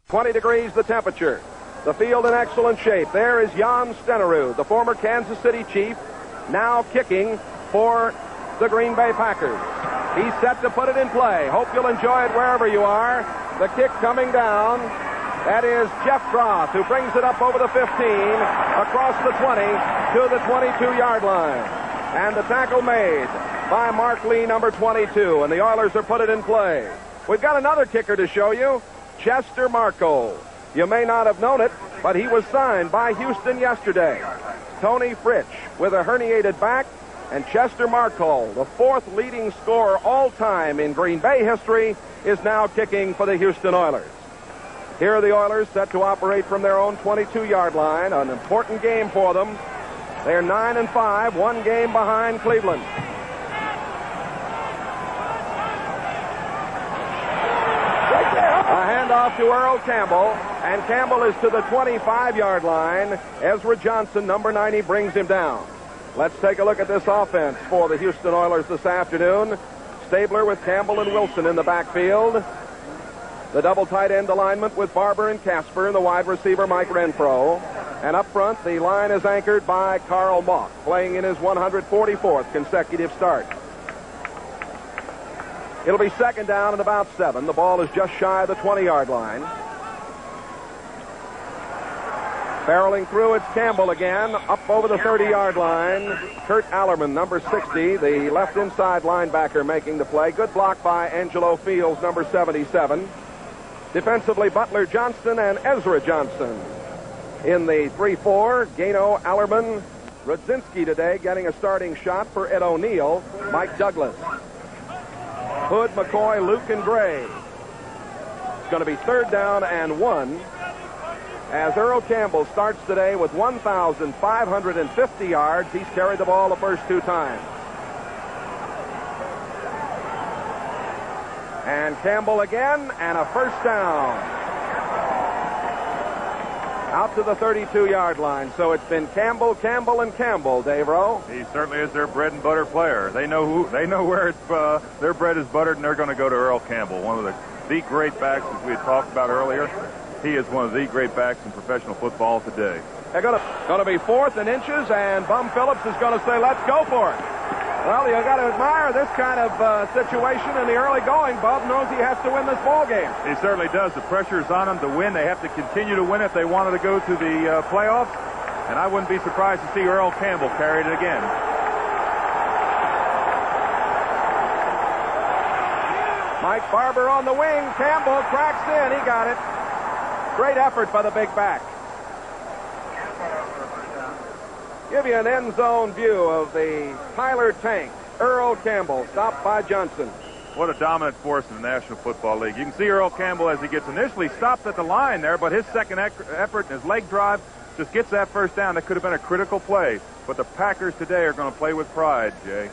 20 degrees the temperature. The field in excellent shape. There is Jan Stenerud, the former Kansas City Chief, now kicking for the Green Bay Packers. He's set to put it in play. Hope you'll enjoy it wherever you are. The kick coming down. That is Jeff Troth, who brings it up over the 15, across the 20 to the 22-yard line. And the tackle made by Mark Lee, number 22, and the Oilers are put it in play. We've got another kicker to show you, Chester Marco. You may not have known it, but he was signed by Houston yesterday. Tony Fritsch with a herniated back, and Chester Marco, the fourth leading scorer all time in Green Bay history, is now kicking for the Houston Oilers. Here are the Oilers set to operate from their own 22-yard line, an important game for them. They're 9-5, one game behind Cleveland. A handoff to Earl Campbell, and Campbell is to the 25-yard line. Ezra Johnson, number 90, brings him down. Let's take a look at this offense for the Houston Oilers this afternoon. Stabler with Campbell and Wilson in the backfield. The double tight end alignment with Barber and Casper, and the wide receiver Mike Renfro. And up front, the line is anchored by Carl Mock, playing in his 144th consecutive start. It'll be second down and about 7. The ball is just shy of the 20-yard line. Barreling through, it's Campbell again, up over the 30-yard line. Kurt Allerman, number 60, the left inside linebacker, making the play. Good block by Angelo Fields, number 77. Defensively, Butler Johnson and Ezra Johnson. In the 3-4, Gano, Allerman, Rudzinski today getting a starting shot for Ed O'Neill, Mike Douglas. Hood, McCoy, Luke, and Gray. It's going to be third down and 1 as Earl Campbell starts today with 1,550 yards. He's carried the ball the first 2 times. And Campbell again, and a first down. Out to the 32-yard line. So it's been Campbell, Campbell, and Campbell, Dave Rowe. He certainly is their bread and butter player. They know where their bread is buttered, and they're going to go to Earl Campbell, one of the great backs, as we had talked about earlier. He is one of the great backs in professional football today. They're going to be 4th and inches, and Bum Phillips is going to say, let's go for it. Well, you got to admire this kind of situation in the early going. Bub knows he has to win this ball game. He certainly does. The pressure is on them to win. They have to continue to win if they wanted to go to the playoffs. And I wouldn't be surprised to see Earl Campbell carry it again. Mike Barber on the wing. Campbell cracks in. He got it. Great effort by the big back. Give you an end zone view of the Tyler tank. Earl Campbell, stopped by Johnson. What a dominant force in the National Football League. You can see Earl Campbell as he gets initially stopped at the line there, but his second effort and his leg drive just gets that first down. That could have been a critical play. But the Packers today are going to play with pride, Jay.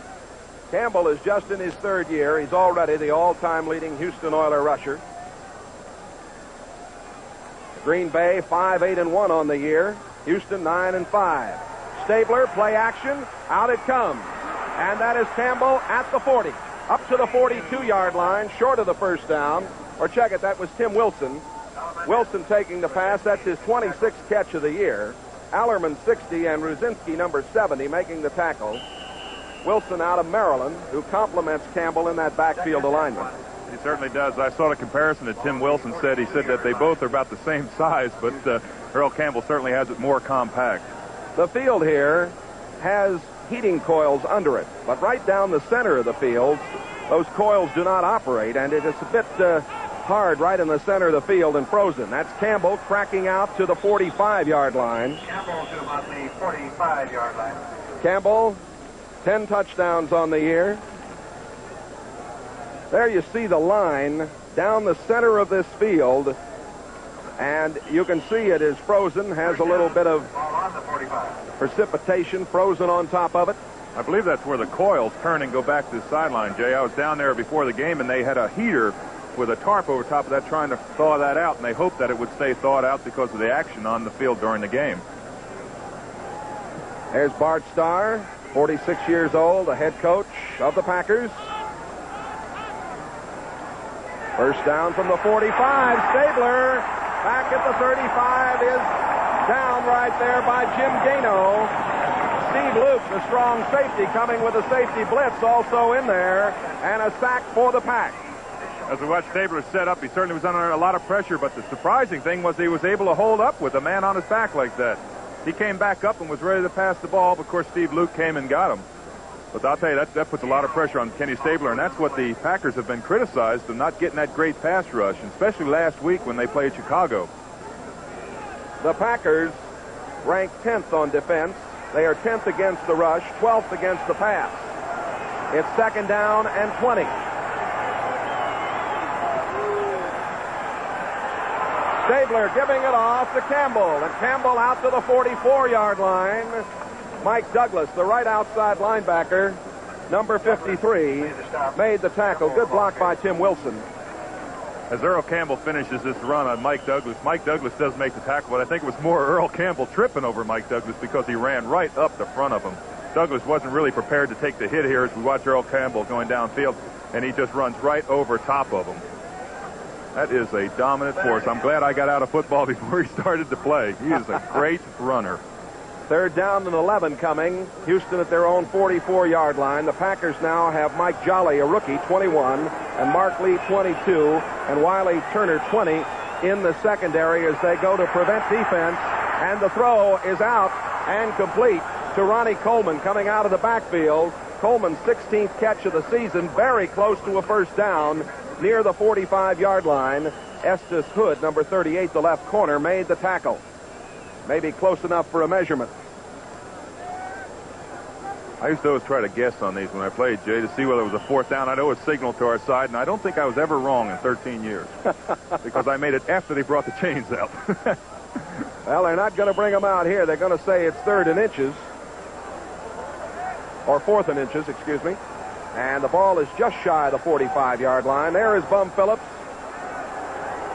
Campbell is just in his 3rd year. He's already the all-time leading Houston Oiler rusher. Green Bay 5-8-1 on the year. Houston 9-5. Stabler, play action, out it comes. And that is Campbell at the 40. Up to the 42-yard line, short of the first down. Or check it, that was Tim Wilson. Wilson taking the pass. That's his 26th catch of the year. Allerman 60 and Rudzinski number 70 making the tackle. Wilson out of Maryland, who complements Campbell in that backfield alignment. He certainly does. I saw the comparison that Tim Wilson said. He said that they both are about the same size, but Earl Campbell certainly has it more compact. The field here has heating coils under it, but right down the center of the field, those coils do not operate, and it is a bit hard right in the center of the field and frozen. That's Campbell cracking out to the 45-yard line. Campbell to about the 45-yard line. Campbell, 10 touchdowns on the year. There you see the line down the center of this field. And you can see it is frozen, has a little bit of precipitation frozen on top of it. I believe that's where the coils turn and go back to the sideline, Jay. I was down there before the game, and they had a heater with a tarp over top of that trying to thaw that out, and they hoped that it would stay thawed out because of the action on the field during the game. There's Bart Starr, 46 years old, the head coach of the Packers. First down from the 45. Stabler Back at the 35 is down right there by Jim Gano. Steve Luke, the strong safety, coming with a safety blitz also in there, and a sack for the Pack. As we watched Stabler set up, he certainly was under a lot of pressure, but the surprising thing was he was able to hold up with a man on his back like that. He came back up and was ready to pass the ball, but of course Steve Luke came and got him. But I'll tell you, that puts a lot of pressure on Kenny Stabler, and that's what the Packers have been criticized of, not getting that great pass rush, and especially last week when they played Chicago. The Packers rank 10th on defense. They are 10th against the rush, 12th against the pass. It's second down and 20. Stabler giving it off to Campbell, and Campbell out to the 44-yard line. Mike Douglas, the right outside linebacker, number 53, made the tackle. Good block by Tim Wilson. As Earl Campbell finishes this run on Mike Douglas does make the tackle, but I think it was more Earl Campbell tripping over Mike Douglas because he ran right up the front of him. Douglas wasn't really prepared to take the hit here as we watch Earl Campbell going downfield, and he just runs right over top of him. That is a dominant force. I'm glad I got out of football before he started to play. He is a great runner. Third down and 11 coming. Houston at their own 44-yard line. The Packers now have Mike Jolly, a rookie, 21, and Mark Lee, 22, and Wiley Turner, 20, in the secondary as they go to prevent defense. And the throw is out and complete to Ronnie Coleman coming out of the backfield. Coleman's 16th catch of the season, very close to a first down near the 45-yard line. Estes Hood, number 38, the left corner, made the tackle. Maybe close enough for a measurement. I used to always try to guess on these when I played, Jay, to see whether it was a fourth down. I know it's signal to our side, and I don't think I was ever wrong in 13 years because I made it after they brought the chains out. Well, they're not going to bring them out here. They're going to say it's third and inches, or fourth and inches, excuse me. And the ball is just shy of the 45-yard line. There is Bum Phillips,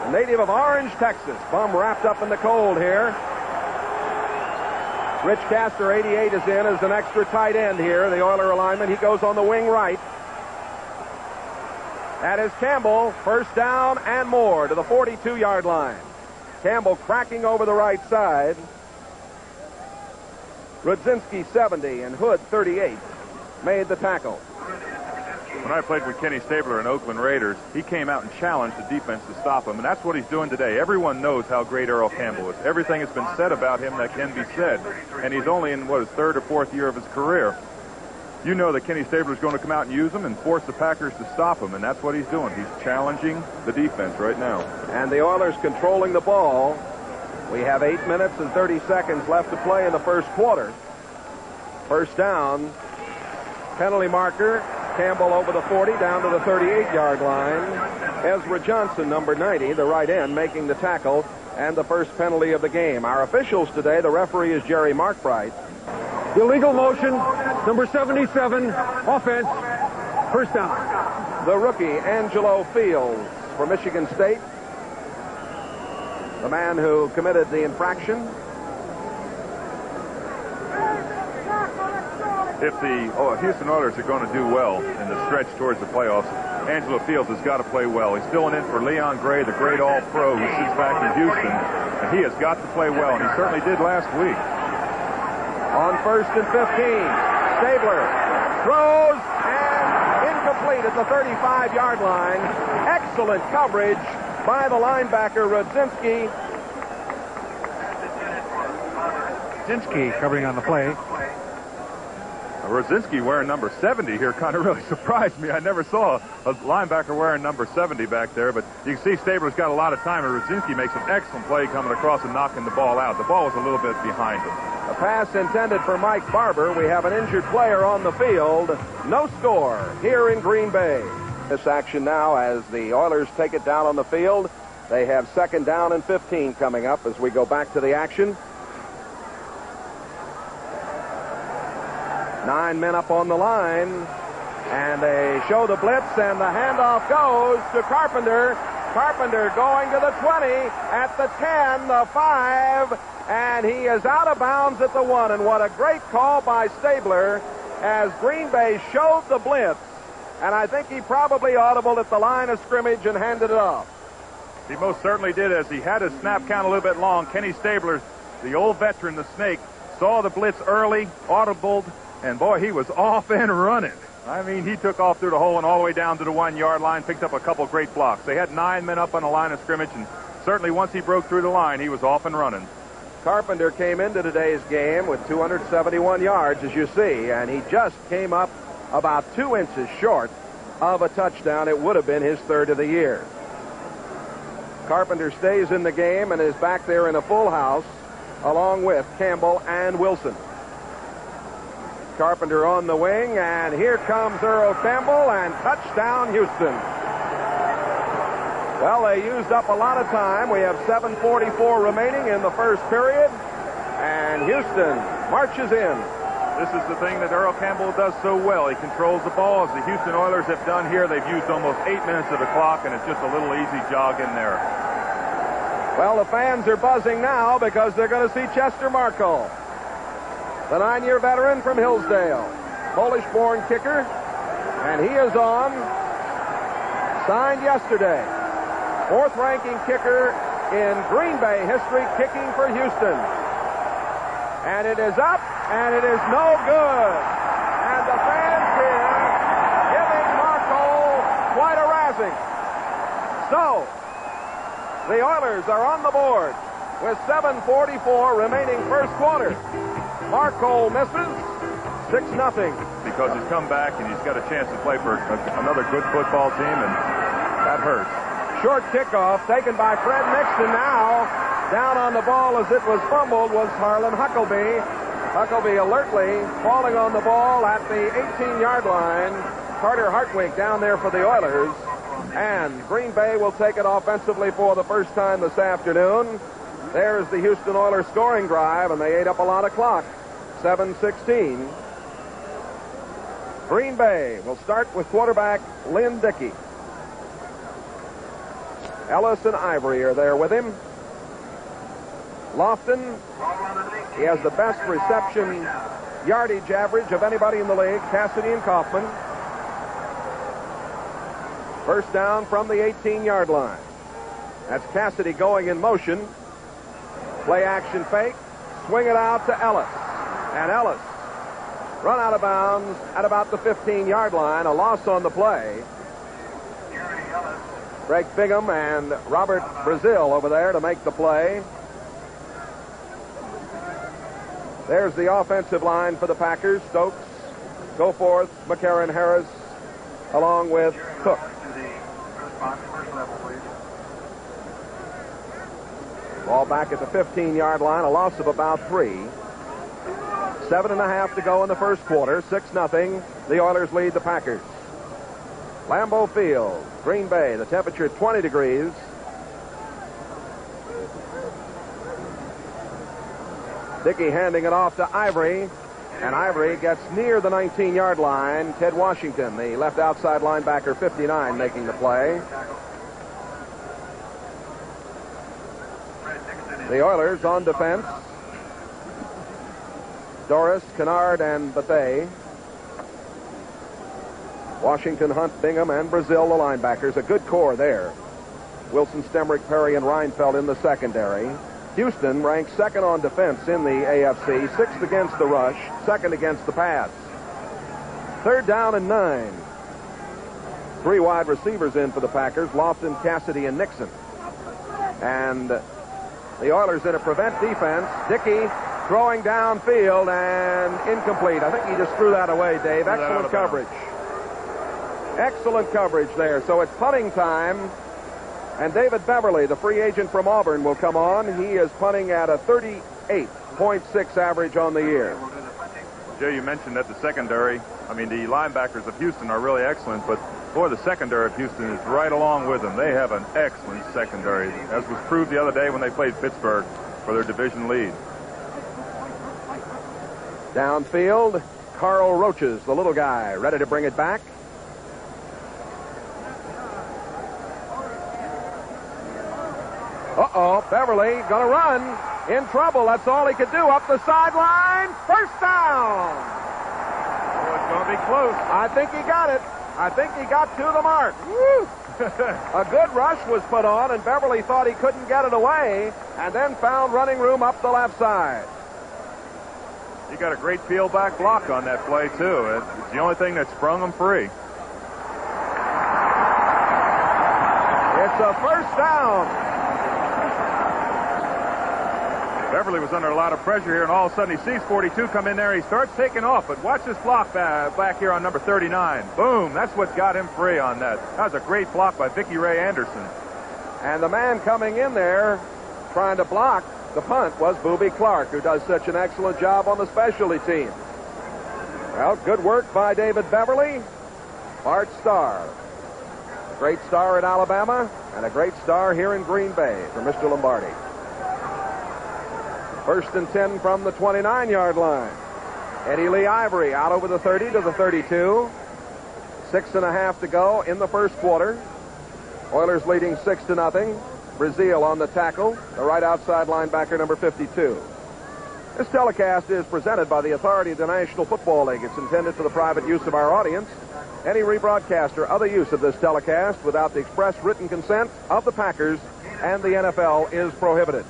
a native of Orange, Texas. Bum wrapped up in the cold here. Rich Castor, 88, is in as an extra tight end here. The Oiler alignment. He goes on the wing right. That is Campbell. First down and more to the 42-yard line. Campbell cracking over the right side. Rudzinski, 70, and Hood, 38, made the tackle. When I played with Kenny Stabler and Oakland Raiders, he came out and challenged the defense to stop him, and that's what he's doing today. Everyone knows how great Earl Campbell is. Everything has been said about him that can be said, and he's only in, his third or fourth year of his career. You know that Kenny Stabler is going to come out and use him and force the Packers to stop him, and that's what he's doing. He's challenging the defense right now. And the Oilers controlling the ball. We have 8 minutes and 30 seconds left to play in the first quarter. First down. Penalty marker. Campbell over the 40 down to the 38-yard line. Ezra Johnson, number 90, the right end, making the tackle and the first penalty of the game. Our officials today, the referee is Jerry Markbright. Illegal motion, number 77, offense, first down. The rookie, Angelo Fields, for Michigan State. The man who committed the infraction. If the Houston Oilers are going to do well in the stretch towards the playoffs, Angelo Fields has got to play well. He's filling in for Leon Gray, the great all-pro who sits back in Houston, and he has got to play well, and he certainly did last week. On first and 15, Stabler throws and incomplete at the 35-yard line. Excellent coverage by the linebacker, Rudzinski. Rudzinski covering on the play. Rudzinski wearing number 70 here kind of really surprised me. I never saw a linebacker wearing number 70 back there, but you can see Stabler's got a lot of time, and Rudzinski makes an excellent play coming across and knocking the ball out. The ball was a little bit behind him. A pass intended for Mike Barber. We have an injured player on the field. No score here in Green Bay. This action now as the Oilers take it down on the field. They have second down and 15 coming up as we go back to the action. 9 men up on the line, and they show the blitz, and the handoff goes to Carpenter. Carpenter going to the 20, at the 10, the 5, and he is out of bounds at the 1. And what a great call by Stabler as Green Bay showed the blitz, and I think he probably audibled at the line of scrimmage and handed it off. He most certainly did, as he had his snap count a little bit long. Kenny Stabler, the old veteran, the Snake, saw the blitz early, audibled, and boy, he was off and running. I mean, he took off through the hole and all the way down to the 1-yard line, picked up a couple great blocks. They had 9 men up on the line of scrimmage, and certainly once he broke through the line, he was off and running. Carpenter came into today's game with 271 yards, as you see, and he just came up about 2 inches short of a touchdown. It would have been his 3rd of the year. Carpenter stays in the game and is back there in a full house along with Campbell and Wilson. Carpenter on the wing, and here comes Earl Campbell, and touchdown Houston. Well, they used up a lot of time. We have 7:44 remaining in the first period, and Houston marches in. This is the thing that Earl Campbell does so well. He controls the ball. As the Houston Oilers have done here, they've used almost 8 minutes of the clock, and it's just a little easy jog in there. Well, the fans are buzzing now because they're going to see Chester Markle, the 9-year veteran from Hillsdale, Polish-born kicker, and he is on, signed yesterday, 4th-ranking kicker in Green Bay history, kicking for Houston. And it is up, and it is no good. And the fans here giving Markle quite a razzing. So, the Oilers are on the board with 7:44 remaining first quarter. Markle misses 6-0. Because he's come back and he's got a chance to play for another good football team, and that hurts. Short kickoff taken by Fred Nixon. Now down on the ball as it was fumbled was Harlan Huckleby. Huckleby alertly falling on the ball at the 18-yard line. Carter Hartwig down there for the Oilers. And Green Bay will take it offensively for the first time this afternoon. There's the Houston Oilers scoring drive, and they ate up a lot of clock. 7:16. Green Bay will start with quarterback Lynn Dickey. Ellis and Ivory are there with him. Lofton, he has the best reception yardage average of anybody in the league. Cassidy and Kaufman. First down from the 18-yard line. That's Cassidy going in motion. Play action fake. Swing it out to Ellis. And Ellis run out of bounds at about the 15-yard line. A loss on the play. Greg Bigham and Robert Brazil over there to make the play. There's the offensive line for the Packers. Stokes, Goforth, McCarron, Harris, along with Cook. Ball back at the 15-yard line, a loss of about 3. 7.5 to go in the first quarter. 6-0. The Oilers lead the Packers. Lambeau Field, Green Bay. The temperature 20 degrees. Dickey handing it off to Ivory, and Ivory gets near the 19-yard line. Ted Washington, the left outside linebacker, 59, making the play. The Oilers on defense. Doris, Kennard, and Bethea. Washington, Hunt, Bingham, and Brazil, the linebackers. A good core there. Wilson, Stemrick, Perry, and Reinfeldt in the secondary. Houston ranks second on defense in the AFC, 6th against the rush, 2nd against the pass. 3rd down and 9. 3 wide receivers in for the Packers, Lofton, Cassidy, and Nixon. And the Oilers in a prevent defense. Dickey throwing downfield and incomplete. I think he just threw that away, Dave. Excellent coverage. Excellent coverage there. So it's punting time. And David Beverly, the free agent from Auburn, will come on. He is punting at a 38.6 average on the year. Joe, you mentioned that the secondary, the linebackers of Houston are really excellent, but boy, the secondary of Houston is right along with them. They have an excellent secondary, as was proved the other day when they played Pittsburgh for their division lead. Downfield, Carl Roaches, the little guy, ready to bring it back. Uh-oh, Beverly gonna run. In trouble, that's all he could do. Up the sideline, first down. Oh, it's gonna be close. I think he got it. I think he got to the mark. Woo! A good rush was put on, and Beverly thought he couldn't get it away, and then found running room up the left side. He got a great peel back block on that play, too. It's the only thing that sprung him free. It's a first down. Beverly was under a lot of pressure here, and all of a sudden he sees 42 come in there. He starts taking off, but watch this block back here on number 39. Boom! That's what got him free on that. That was a great block by Vicky Ray Anderson. And the man coming in there trying to block the punt was Boobie Clark, who does such an excellent job on the specialty team. Well, good work by David Beverly. Art Starr. Great star at Alabama, and a great star here in Green Bay for Mr. Lombardi. First and 10 from the 29-yard line. Eddie Lee Ivory out over the 30 to the 32. 6.5 to go in the first quarter. Oilers leading 6-0. Brazil on the tackle, the right outside linebacker, number 52. This telecast is presented by the authority of the National Football League. It's intended for the private use of our audience. Any rebroadcast or other use of this telecast without the express written consent of the Packers and the NFL is prohibited.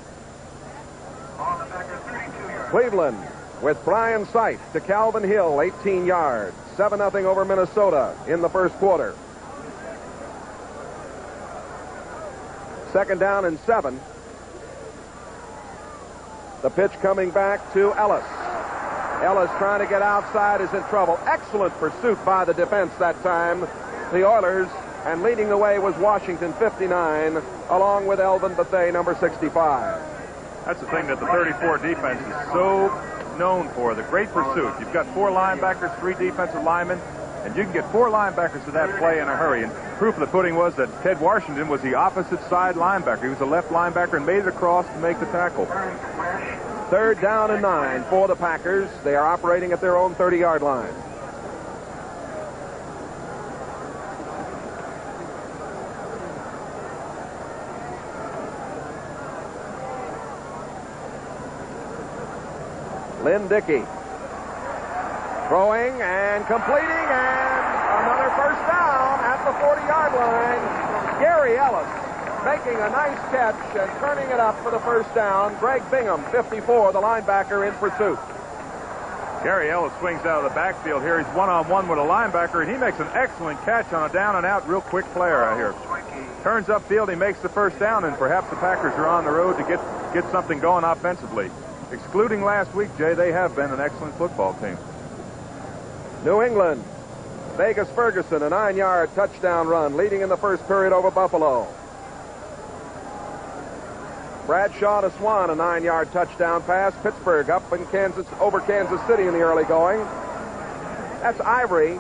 Cleveland with Brian Sight to Calvin Hill, 18 yards. 7-0 over Minnesota in the first quarter. Second down and 7. The pitch coming back to Ellis. Ellis trying to get outside is in trouble. Excellent pursuit by the defense that time. The Oilers, and leading the way was Washington, 59, along with Elvin Bethea, number 65. That's the thing that the 34 defense is so known for, the great pursuit. You've got 4 linebackers, 3 defensive linemen, and you can get 4 linebackers to that play in a hurry. And proof of the pudding was that Ted Washington was the opposite side linebacker. He was a left linebacker and made it across to make the tackle. Third down and 9 for the Packers. They are operating at their own 30-yard line. Lynn Dickey throwing and completing, and another first down at the 40-yard line. Gary Ellis making a nice catch and turning it up for the first down. Greg Bingham, 54, the linebacker, in pursuit. Gary Ellis swings out of the backfield here. He's one-on-one with a linebacker, and he makes an excellent catch on a down-and-out, real quick play right here. Turns upfield, he makes the first down, and perhaps the Packers are on the road to get something going offensively. Excluding last week, Jay, they have been an excellent football team. New England, Vegas Ferguson, a 9-yard touchdown run, leading in the first period over Buffalo. Bradshaw to Swan, a 9-yard touchdown pass. Pittsburgh up in over Kansas City in the early going. That's Ivory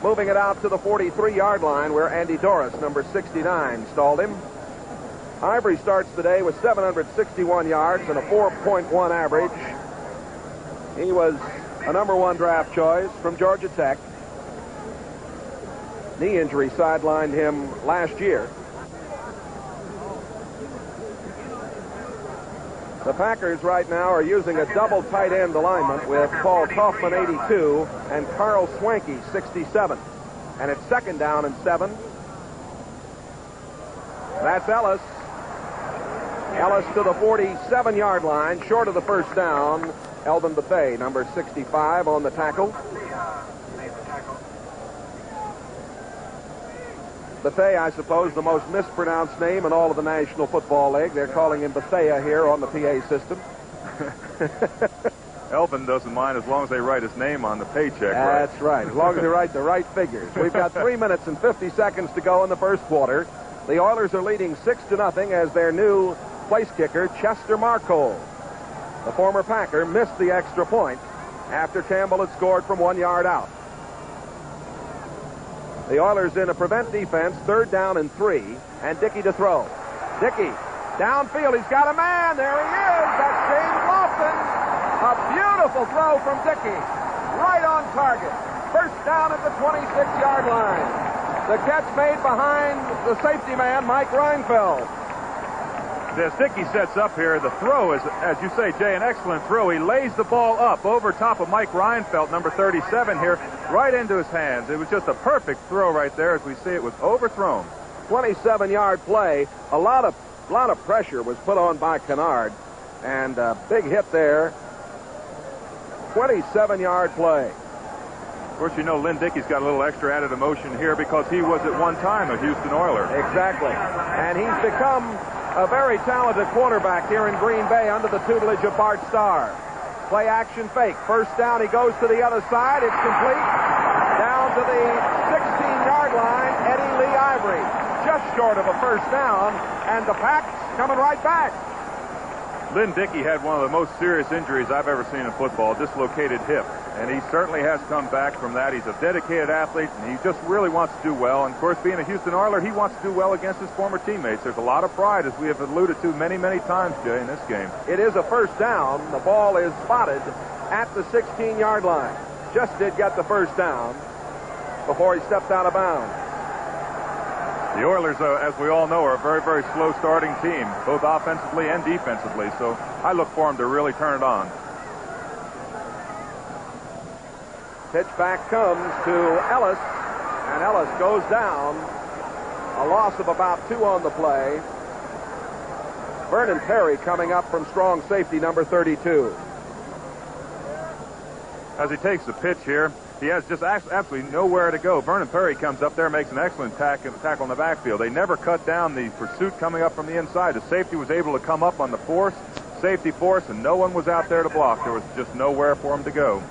moving it out to the 43-yard line where Andy Doris, number 69, stalled him. Ivory starts the day with 761 yards and a 4.1 average. He was a number 1 draft choice from Georgia Tech. Knee injury sidelined him last year. The Packers right now are using a double tight end alignment with Paul Kaufman, 82, and Carl Swanky, 67. And it's second down and 7. That's Ellis. Ellis to the 47-yard line, short of the first down. Elvin Bethea, number 65, on the tackle. Bethea, I suppose, the most mispronounced name in all of the National Football League. They're calling him Bethea here on the PA system. Elvin doesn't mind as long as they write his name on the paycheck. That's right, as long as they write the right figures. We've got 3 minutes and 50 seconds to go in the first quarter. The Oilers are leading 6-0 as their new place kicker, Chester Marcole. The former Packer missed the extra point after Campbell had scored from 1 yard out. The Oilers in a prevent defense, 3rd down and 3, and Dickey to throw. Dickey, downfield, he's got a man, there he is, that's James Lofton. A beautiful throw from Dickey, right on target. First down at the 26-yard line. The catch made behind the safety man, Mike Reinfeld. As Dickey sets up here, the throw is, as you say, Jay, an excellent throw. He lays the ball up over top of Mike Reinfeldt, number 37 here, right into his hands. It was just a perfect throw right there. As we see, it was overthrown. 27-yard play. A lot of pressure was put on by Kennard, and a big hit there. 27-yard play. Of course, you know Lynn Dickey's got a little extra added emotion here because he was at one time a Houston Oiler. Exactly. And he's become a very talented quarterback here in Green Bay under the tutelage of Bart Starr. Play action fake. First down, he goes to the other side. It's complete. Down to the 16-yard line, Eddie Lee Ivory. Just short of a first down, and the Packs coming right back. Lynn Dickey had one of the most serious injuries I've ever seen in football, dislocated hip. And he certainly has come back from that. He's a dedicated athlete, and he just really wants to do well. And, of course, being a Houston Oiler, he wants to do well against his former teammates. There's a lot of pride, as we have alluded to many, many times, Jay, in this game. It is a first down. The ball is spotted at the 16-yard line. Just did get the first down before he stepped out of bounds. The Oilers, as we all know, are a very, very slow starting team, both offensively and defensively. So I look for them to really turn it on. Pitch back comes to Ellis, and Ellis goes down. A loss of about 2 on the play. Vernon Perry coming up from strong safety, number 32. As he takes the pitch here, he has just absolutely nowhere to go. Vernon Perry comes up there, makes an excellent tackle in the backfield. They never cut down the pursuit coming up from the inside. The safety was able to come up on the safety force, and no one was out there to block. There was just nowhere for him to go.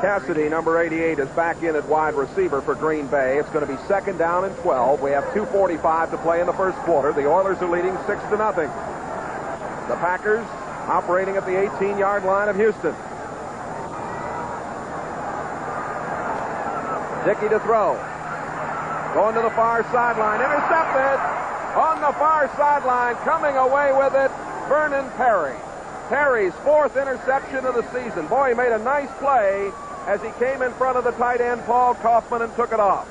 Cassidy, number 88, is back in at wide receiver for Green Bay. It's going to be 2nd down and 12. We have 2:45 to play in the first quarter. The Oilers are leading 6-0. The Packers operating at the 18-yard line of Houston. Dickey to throw. Going to the far sideline. Intercepted. On the far sideline, coming away with it, Vernon Perry. Perry's 4th interception of the season. Boy, he made a nice play as he came in front of the tight end, Paul Kaufman, and took it off.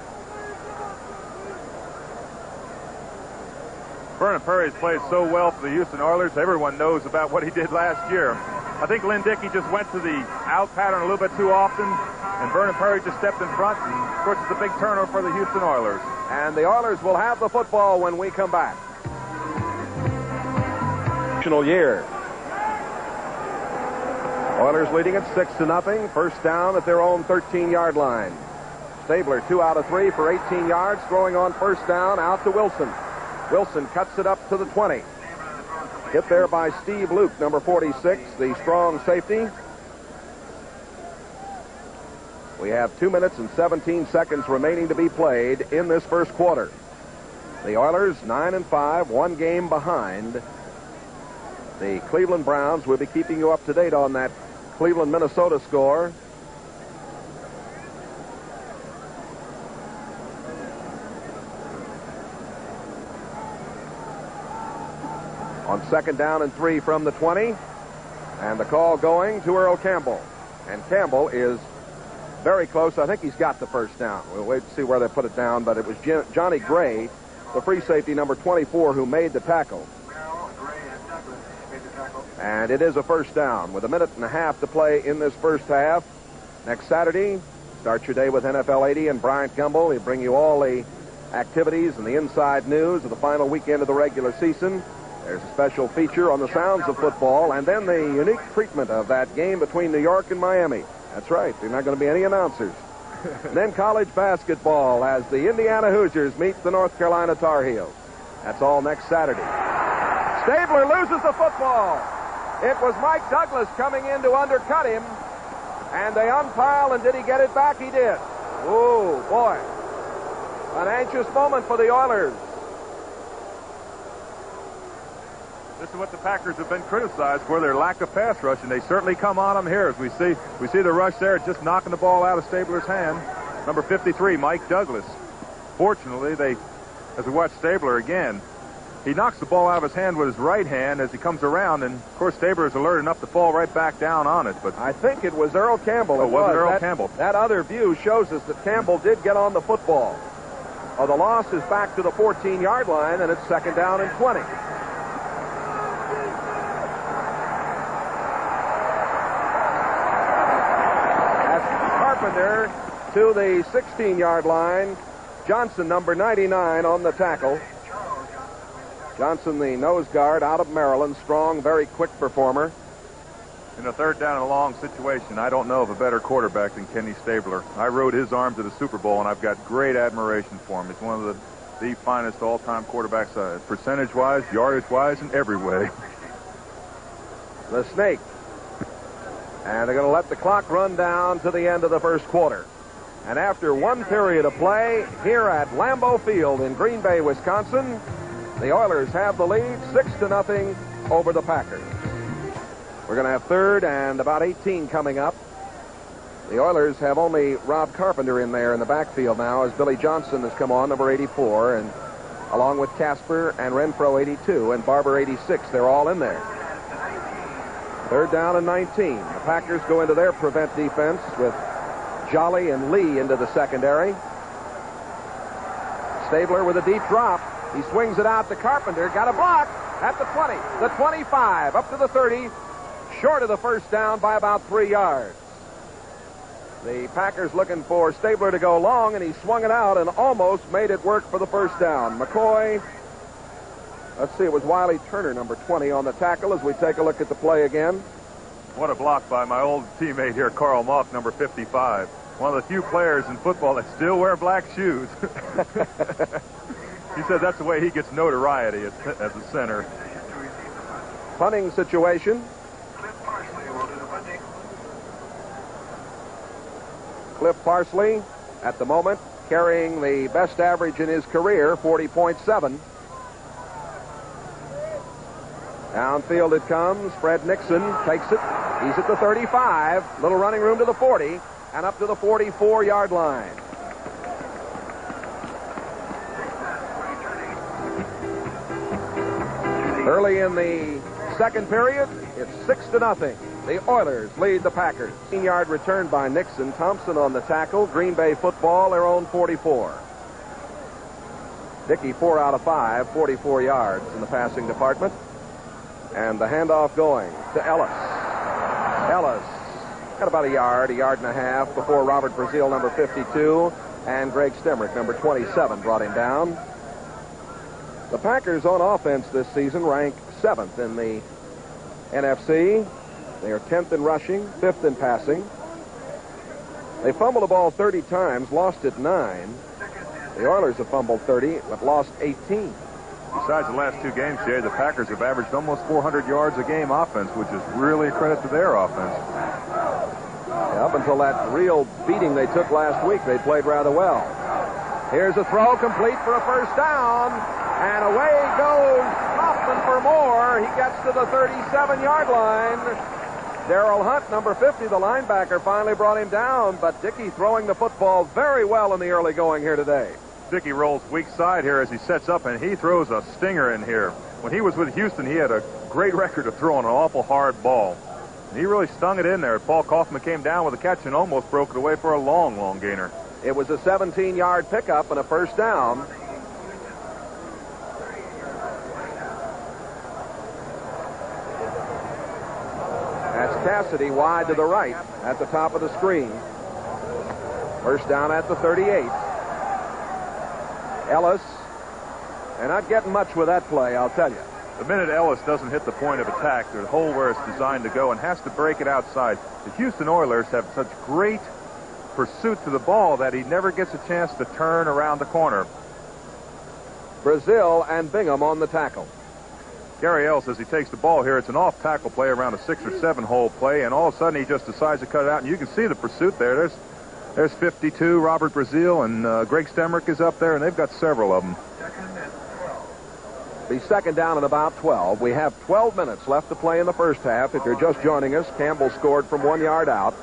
Vernon Perry has played so well for the Houston Oilers. Everyone knows about what he did last year. I think Lynn Dickey just went to the out pattern a little bit too often, and Vernon Perry just stepped in front, and of course it's a big turnover for the Houston Oilers. And the Oilers will have the football when we come back. Year. Oilers leading at 6-0. First down at their own 13-yard line. Stabler 2 out of 3 for 18 yards, throwing on first down out to Wilson. Wilson cuts it up to the 20. Hit there by Steve Luke, number 46, the strong safety. We have 2 minutes and 17 seconds remaining to be played in this first quarter. The Oilers 9-5, 1 game behind the Cleveland Browns. We'll be keeping you up to date on that Cleveland-Minnesota score. On 2nd down and 3 from the 20. And the call going to Earl Campbell. And Campbell is very close. I think he's got the first down. We'll wait to see where they put it down, but it was Johnny Gray, the free safety, number 24, who made the tackle. And it is a first down with 1.5 minutes to play in this first half. Next Saturday, start your day with NFL 80 and Bryant Gumbel. He'll bring you all the activities and the inside news of the final weekend of the regular season. There's a special feature on the sounds of football, and then the unique treatment of that game between New York and Miami. That's right. There's not going to be any announcers. And then college basketball as the Indiana Hoosiers meet the North Carolina Tar Heels. That's all next Saturday. Stabler loses the football. It was Mike Douglas coming in to undercut him, and they unpile, and did he get it back? He did. Oh, boy. An anxious moment for the Oilers. This is what the Packers have been criticized for, their lack of pass rush, and they certainly come on them here. As we see the rush there, just knocking the ball out of Stabler's hand. Number 53, Mike Douglas. Fortunately, as we watch Stabler again, he knocks the ball out of his hand with his right hand as he comes around, and of course Stabler is alert enough to fall right back down on it. But I think it was Earl Campbell. Oh, was it Earl Campbell? That other view shows us that Campbell did get on the football. The loss is back to the 14-yard line, and it's 2nd down and 20. to the 16-yard line. Johnson, number 99, on the tackle. Johnson, the nose guard out of Maryland. Strong, very quick performer. In a third down and long situation, I don't know of a better quarterback than Kenny Stabler. I rode his arm to the Super Bowl, and I've got great admiration for him. He's one of the finest all-time quarterbacks, percentage-wise, yardage-wise, in every way. The snake. And they're going to let the clock run down to the end of the first quarter. And after one period of play here at Lambeau Field in Green Bay, Wisconsin, the Oilers have the lead 6-0 over the Packers. We're going to have third and about 18 coming up. The Oilers have only Rob Carpenter in there in the backfield now as Billy Johnson has come on, number 84, and along with Casper and Renfro, 82, and Barber, 86. They're all in there. Third down and 19. The Packers go into their prevent defense with Jolly and Lee into the secondary. Stabler with a deep drop. He swings it out to Carpenter. Got a block at the 20, the 25, up to the 30. Short of the first down by about 3 yards. The Packers looking for Stabler to go long, and he swung it out and almost made it work for the first down. McCoy, let's see, it was Wiley Turner, number 20, on the tackle as we take a look at the play again. What a block by my old teammate here, Carl Mock, number 55. One of the few players in football that still wear black shoes. He said that's the way he gets notoriety as a center. Punting situation. Cliff Parsley, at the moment, carrying the best average in his career, 40.7. Downfield it comes. Fred Nixon takes it. He's at the 35. Little running room to the 40 and up to the 44-yard line. Early in the second period, it's 6-0. The Oilers lead the Packers. 15-yard return by Nixon. Thompson on the tackle. Green Bay football, their own 44. Dickey 4 out of 5, 44 yards in the passing department. And the handoff going to Ellis. Ellis got about a yard and a half before Robert Brazil, number 52, and Greg Stemrick, number 27, brought him down. The Packers on offense this season rank 7th in the NFC. They are 10th in rushing, 5th in passing. They fumbled the ball 30 times, lost it 9. The Oilers have fumbled 30, but lost 18. Besides the last 2 games, Jay, the Packers have averaged almost 400 yards a game offense, which is really a credit to their offense. Yeah, up until that real beating they took last week, they played rather well. Here's a throw complete for a first down, and away goes Hoffman for more. He gets to the 37-yard line. Darrell Hunt, number 50, the linebacker, finally brought him down, but Dickey throwing the football very well in the early going here today. Dickey rolls weak side here as he sets up, and he throws a stinger in here. When he was with Houston, he had a great record of throwing an awful hard ball. And he really stung it in there. Paul Kaufman came down with a catch and almost broke it away for a long, long gainer. It was a 17-yard pickup and a first down. That's Cassidy wide to the right at the top of the screen. First down at the 38. Ellis, and not getting much with that play, I'll tell you. The minute Ellis doesn't hit the point of attack, the hole where it's designed to go, and has to break it outside. The Houston Oilers have such great pursuit to the ball that he never gets a chance to turn around the corner. Brazil and Bingham on the tackle. Gary Ellis, as he takes the ball here, it's an off-tackle play around a 6 or 7 hole play, and all of a sudden he just decides to cut it out, and you can see the pursuit there. There's 52, Robert Brazil, and Greg Stemrick is up there, and they've got several of them. The second down and about 12. We have 12 minutes left to play in the first half. If you're just joining us, Campbell scored from 1 yard out.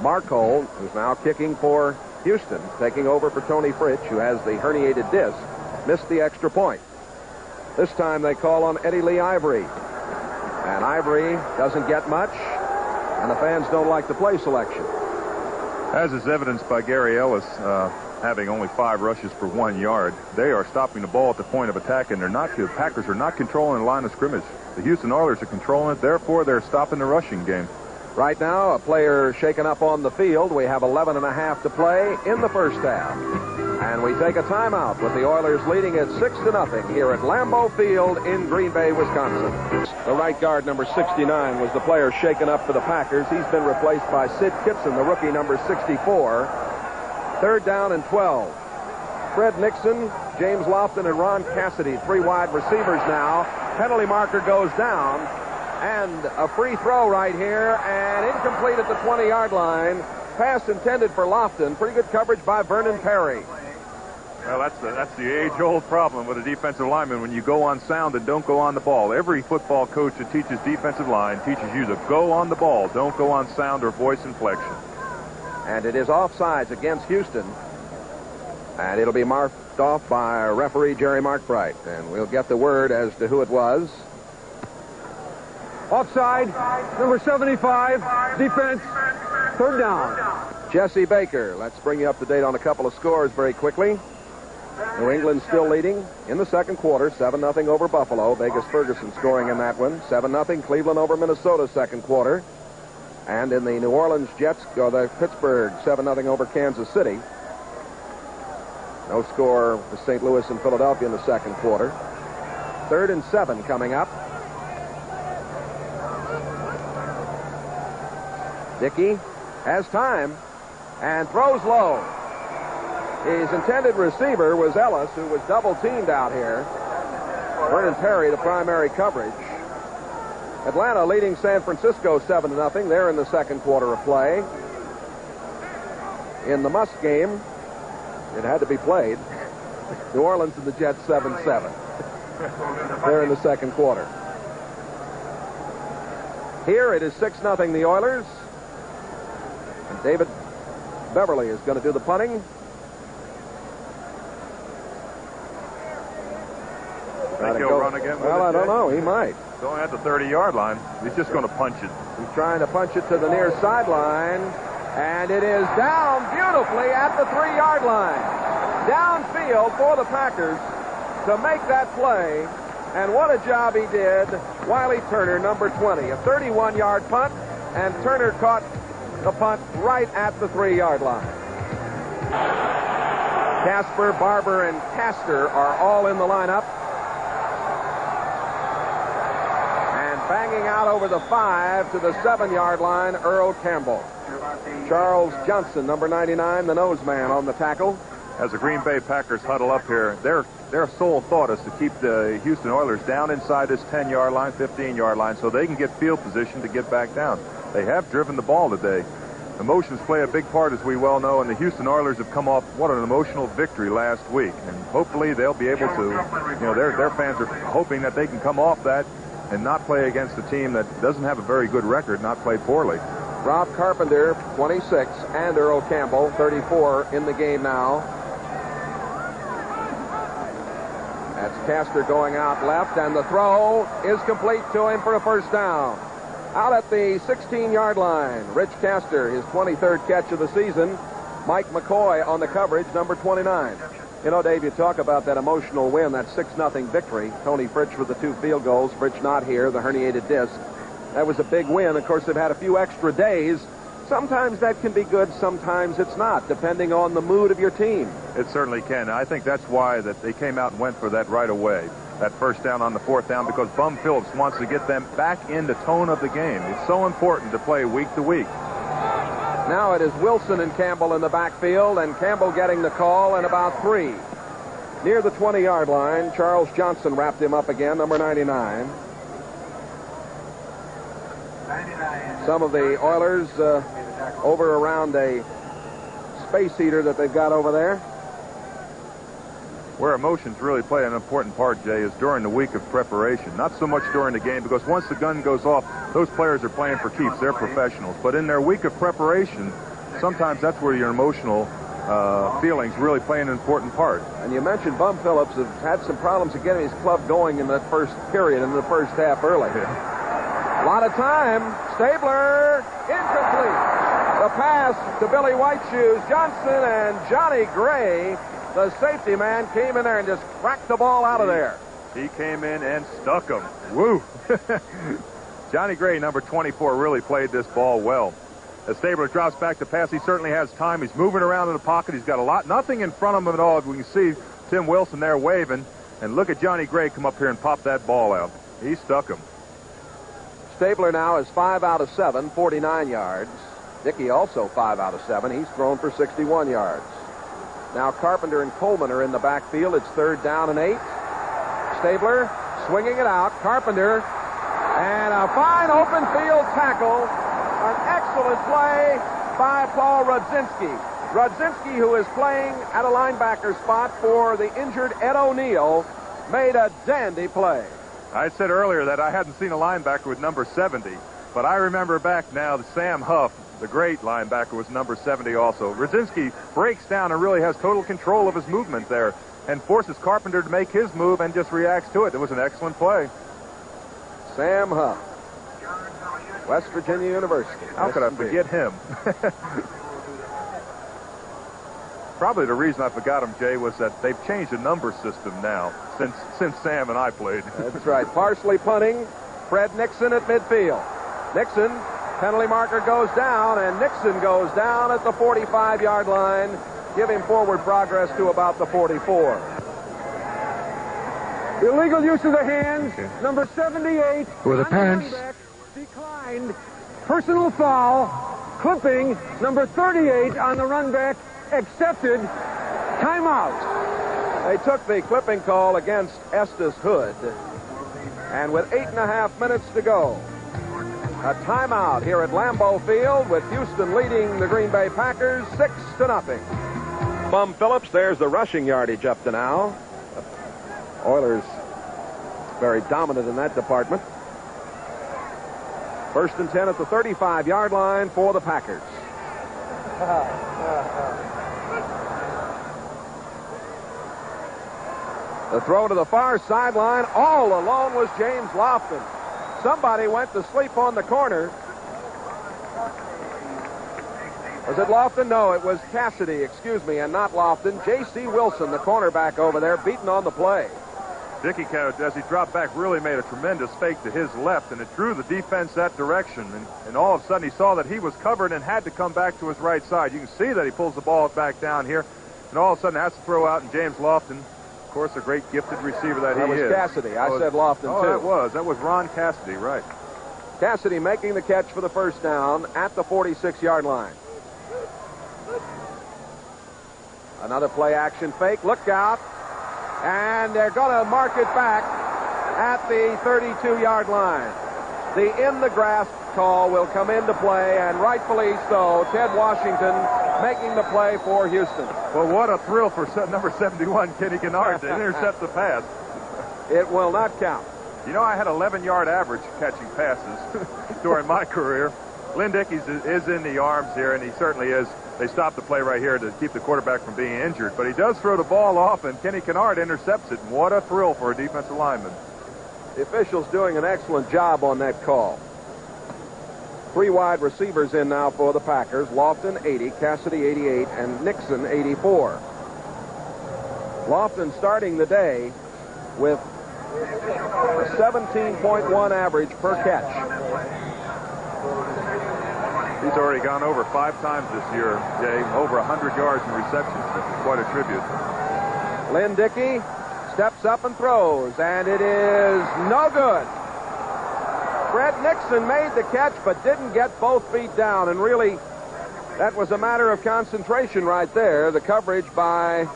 Marco, who's now kicking for Houston, taking over for Tony Fritsch, who has the herniated disc, missed the extra point. This time they call on Eddie Lee Ivory. And Ivory doesn't get much, and the fans don't like the play selection. As is evidenced by Gary Ellis having only 5 rushes for 1 yard, they are stopping the ball at the point of attack, and the Packers are not controlling the line of scrimmage. The Houston Oilers are controlling it, therefore they're stopping the rushing game. Right now, a player shaken up on the field. We have 11 and a half to play in the first half. And we take a timeout with the Oilers leading it 6-0 here at Lambeau Field in Green Bay, Wisconsin. The right guard, number 69, was the player shaken up for the Packers. He's been replaced by Sid Kitson, the rookie, number 64. 3rd down and 12. Fred Nixon, James Lofton, and Ron Cassidy, 3 wide receivers now. Penalty marker goes down. And a free throw right here, and incomplete at the 20-yard line. Pass intended for Lofton. Pretty good coverage by Vernon Perry. Well, that's the age-old problem with a defensive lineman when you go on sound and don't go on the ball. Every football coach that teaches defensive line teaches you to go on the ball, don't go on sound or voice inflection. And it is offsides against Houston. And it'll be marked off by referee Jerry Markbright. And we'll get the word as to who it was. Offside, number 75, defense, 3rd down. Jesse Baker. Let's bring you up to date on a couple of scores very quickly. New England still leading in the second quarter, 7-0 over Buffalo. Vegas Ferguson scoring in that one. 7-0 Cleveland over Minnesota second quarter. And in the New Orleans Jets go the Pittsburgh 7-0 over Kansas City. No score for St. Louis and Philadelphia in the second quarter. 3rd and 7 coming up. Dickey has time and throws low. His intended receiver was Ellis, who was double-teamed out here. Vernon Perry, the primary coverage. Atlanta leading San Francisco 7-0. They're in the second quarter of play. In the Musk game, it had to be played. New Orleans and the Jets 7-7. They're in the second quarter. Here it is 6-0 the Oilers. And David Beverly is going to do the punting. Think he'll run again? Well, I don't know. He might. He's only at the 30-yard line. He's just going to punch it. He's trying to punch it to the near sideline. And it is down beautifully at the 3-yard line. Downfield for the Packers to make that play. And what a job he did. Wiley Turner, number 20. A 31-yard punt. And Turner caught the punt right at the 3-yard line. Casper, Barber, and Castor are all in the lineup. And banging out over the 5 to the 7-yard line, Earl Campbell. Charles Johnson, number 99, the nose man on the tackle. As the Green Bay Packers huddle up here, their sole thought is to keep the Houston Oilers down inside this 10-yard line, 15-yard line, so they can get field position to get back down. They have driven the ball today. Emotions play a big part, as we well know, and the Houston Oilers have come off what an emotional victory last week. And hopefully they'll be able to, their fans are hoping that they can come off that and not play against a team that doesn't have a very good record, not play poorly. Rob Carpenter, 26, and Earl Campbell, 34, in the game now. That's Castor going out left, and the throw is complete to him for a first down. Out at the 16-yard line, Rich Castor, his 23rd catch of the season. Mike McCoy on the coverage, number 29. You know, Dave, you talk about that emotional win, that 6-0 victory. Tony Fritsch with the 2 field goals. Fritsch not here, the herniated disc. That was a big win. Of course, they've had a few extra days. Sometimes that can be good, sometimes it's not, depending on the mood of your team. It certainly can. I think that's why that they came out and went for that right away. That first down on the 4th down, because Bum Phillips wants to get them back in the tone of the game. It's so important to play week to week. Now it is Wilson and Campbell in the backfield, and Campbell getting the call and about 3. Near the 20-yard line, Charles Johnson wrapped him up again, number 99. Some of the Oilers over around a space heater that they've got over there. Where emotions really play an important part, Jay, is during the week of preparation. Not so much during the game, because once the gun goes off, those players are playing for keeps. They're professionals. But in their week of preparation, sometimes that's where your emotional feelings really play an important part. And you mentioned Bum Phillips has had some problems of getting his club going in that first period, in the first half early. A lot of time. Stabler, incomplete. The pass to Billy Whiteshoes. Johnson and Johnny Gray, the safety man, came in there and just cracked the ball out of there. He came in and stuck him. Woo! Johnny Gray, number 24, really played this ball well. As Stabler drops back to pass, he certainly has time. He's moving around in the pocket. He's got nothing in front of him at all. We can see Tim Wilson there waving. And look at Johnny Gray come up here and pop that ball out. He stuck him. Stabler now is 5 out of 7, 49 yards. Dickey also 5 out of 7. He's thrown for 61 yards. Now Carpenter and Coleman are in the backfield. It's 3rd down and 8. Stabler swinging it out. Carpenter, and a fine open field tackle. An excellent play by Paul Rudzinski. Rudzinski, who is playing at a linebacker spot for the injured Ed O'Neill, made a dandy play. I said earlier that I hadn't seen a linebacker with number 70, but I remember back now that Sam Huff, the great linebacker, was number 70 also. Rudzinski breaks down and really has total control of his movement there and forces Carpenter to make his move and just reacts to it. It was an excellent play. Sam Huff, West Virginia University. How could I forget him? Probably the reason I forgot him, Jay, was that they've changed the number system now since Sam and I played. That's right. Partially punting, Fred Nixon at midfield. Nixon, penalty marker goes down, and Nixon goes down at the 45-yard line, giving forward progress to about the 44. Illegal use of the hands. Number 78. With the parents. Declined. Personal foul. Clipping. Number 38 on the run back. Accepted. Timeout. They took the clipping call against Estes Hood. And with 8.5 minutes to go, a timeout here at Lambeau Field with Houston leading the Green Bay Packers 6-0. Bum Phillips, there's the rushing yardage up to now. Oilers very dominant in that department. 1st and 10 at the 35-yard line for the Packers. The throw to the far sideline. All alone was James Lofton. Somebody went to sleep on the corner. Was it Lofton? No, it was Cassidy, excuse me, and not Lofton. J.C. Wilson, the cornerback over there, beaten on the play. Dickey, as he dropped back, really made a tremendous fake to his left, and it drew the defense that direction. And all of a sudden, he saw that he was covered and had to come back to his right side. You can see that he pulls the ball back down here, and all of a sudden has to throw out, and James Lofton, of course, a great gifted receiver that he is. That was Cassidy. I said Lofton, too. That was Ron Cassidy, right. Cassidy making the catch for the first down at the 46-yard line. Another play action fake. Look out. And they're going to mark it back at the 32-yard line. The in the grasp call will come into play, and rightfully so. Ted Washington making the play for Houston. Well, what a thrill for number 71, Kenny Kennard, to intercept the pass. It will not count. You know, I had 11-yard average catching passes during my career. Lynn Dickey is in the arms here, and he certainly is. They stopped the play right here to keep the quarterback from being injured. But he does throw the ball off, and Kenny Kennard intercepts it. And what a thrill for a defensive lineman. The officials doing an excellent job on that call. 3 wide receivers in now for the Packers. Lofton, 80, Cassidy, 88, and Nixon, 84. Lofton starting the day with a 17.1 average per catch. He's already gone over 5 times this year, Jay. Over 100 yards in receptions, which is quite a tribute. Lynn Dickey steps up and throws, and it is no good. Fred Nixon made the catch, but didn't get both feet down, and really, that was a matter of concentration right there. The coverage by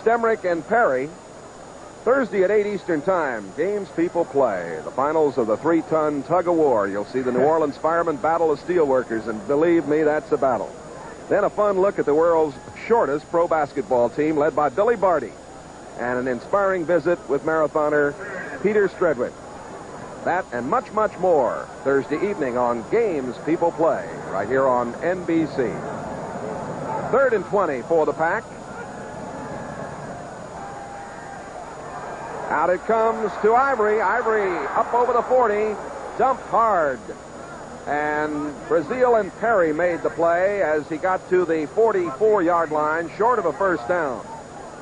Stemrick and Perry. Thursday at 8 Eastern Time, games people play. The finals of the 3-ton tug-of-war. You'll see the New Orleans firemen battle the steelworkers, and believe me, that's a battle. Then a fun look at the world's shortest pro basketball team, led by Billy Barty, and an inspiring visit with marathoner Peter Stredwick. That and much, much more Thursday evening on Games People Play, right here on NBC. 3rd and 20 for the Pack. Out it comes to Ivory. Ivory up over the 40, dumped hard. And Brazil and Perry made the play as he got to the 44-yard line, short of a first down.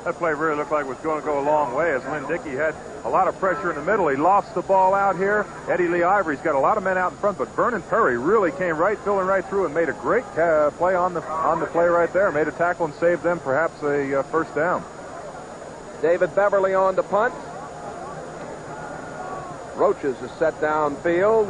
That play really looked like it was going to go a long way as Lynn Dickey had a lot of pressure in the middle. He lost the ball out here. Eddie Lee Ivory's got a lot of men out in front, but Vernon Perry really came filling right through and made a great play on the play right there. Made a tackle and saved them perhaps a first down. David Beverly on to punt. Roaches is set downfield.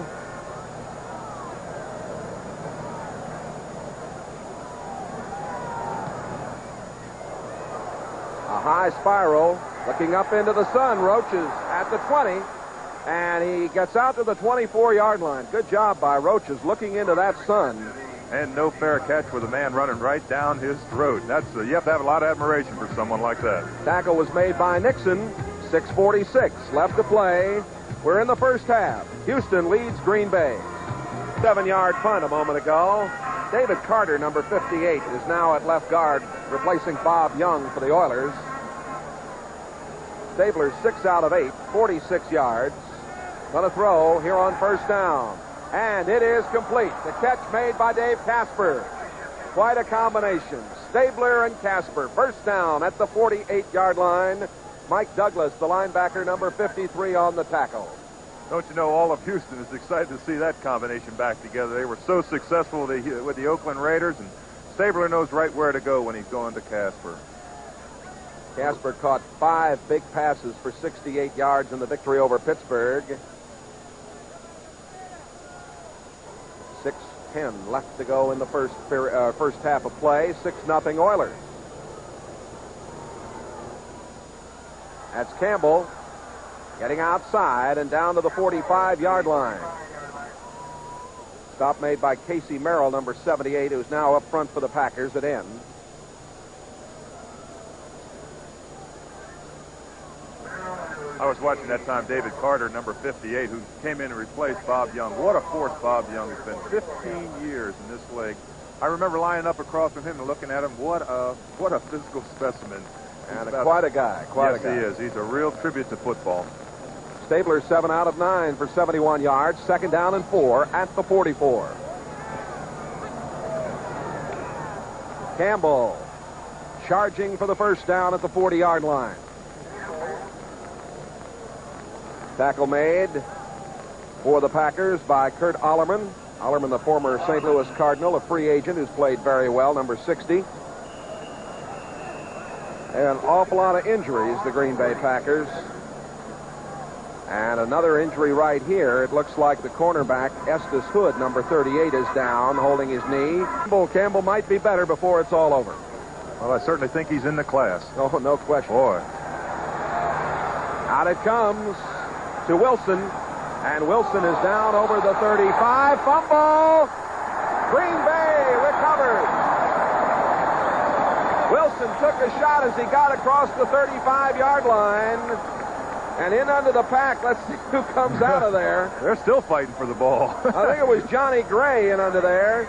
A high spiral, looking up into the sun. Roaches at the 20, and he gets out to the 24-yard line. Good job by Roaches looking into that sun. And no fair catch with a man running right down his throat. You have to have a lot of admiration for someone like that. Tackle was made by Nixon. 6:46 left to play. We're in the first half. Houston leads Green Bay. 7-yard punt a moment ago. David Carter, number 58, is now at left guard, replacing Bob Young for the Oilers. Stabler 6 out of 8, 46 yards. Gonna throw here on first down. And it is complete. The catch made by Dave Casper. Quite a combination. Stabler and Casper. First down at the 48-yard line. Mike Douglas, the linebacker, number 53, on the tackle. Don't you know, all of Houston is excited to see that combination back together. They were so successful with the Oakland Raiders, and Stabler knows right where to go when he's going to Casper. Casper caught 5 big passes for 68 yards in the victory over Pittsburgh. 6:10 left to go in the first half of play. 6-0 Oilers. That's Campbell getting outside and down to the 45-yard line. Stop made by Casey Merrill, number 78, who's now up front for the Packers at end. I was watching that time David Carter, number 58, who came in and replaced Bob Young. What a force Bob Young has been. 15 years in this league. I remember lining up across from him and looking at him. What a physical specimen. And quite a guy. Yes, he is. He's a real tribute to football. Stabler 7 out of 9 for 71 yards. 2nd down and 4 at the 44. Campbell charging for the first down at the 40-yard line. Tackle made for the Packers by Kurt Ollerman. Ollerman, the former St. Louis Cardinal, a free agent who's played very well, number 60. An awful lot of injuries, the Green Bay Packers. And another injury right here. It looks like the cornerback, Estes Hood, number 38, is down, holding his knee. Campbell might be better before it's all over. Well, I certainly think he's in the class. Oh, no question. Boy. Out it comes to Wilson. And Wilson is down over the 35. Fumble! Green Bay recovered. Wilson took a shot as he got across the 35-yard line. And in under the pack. Let's see who comes out of there. They're still fighting for the ball. I think it was Johnny Gray in under there.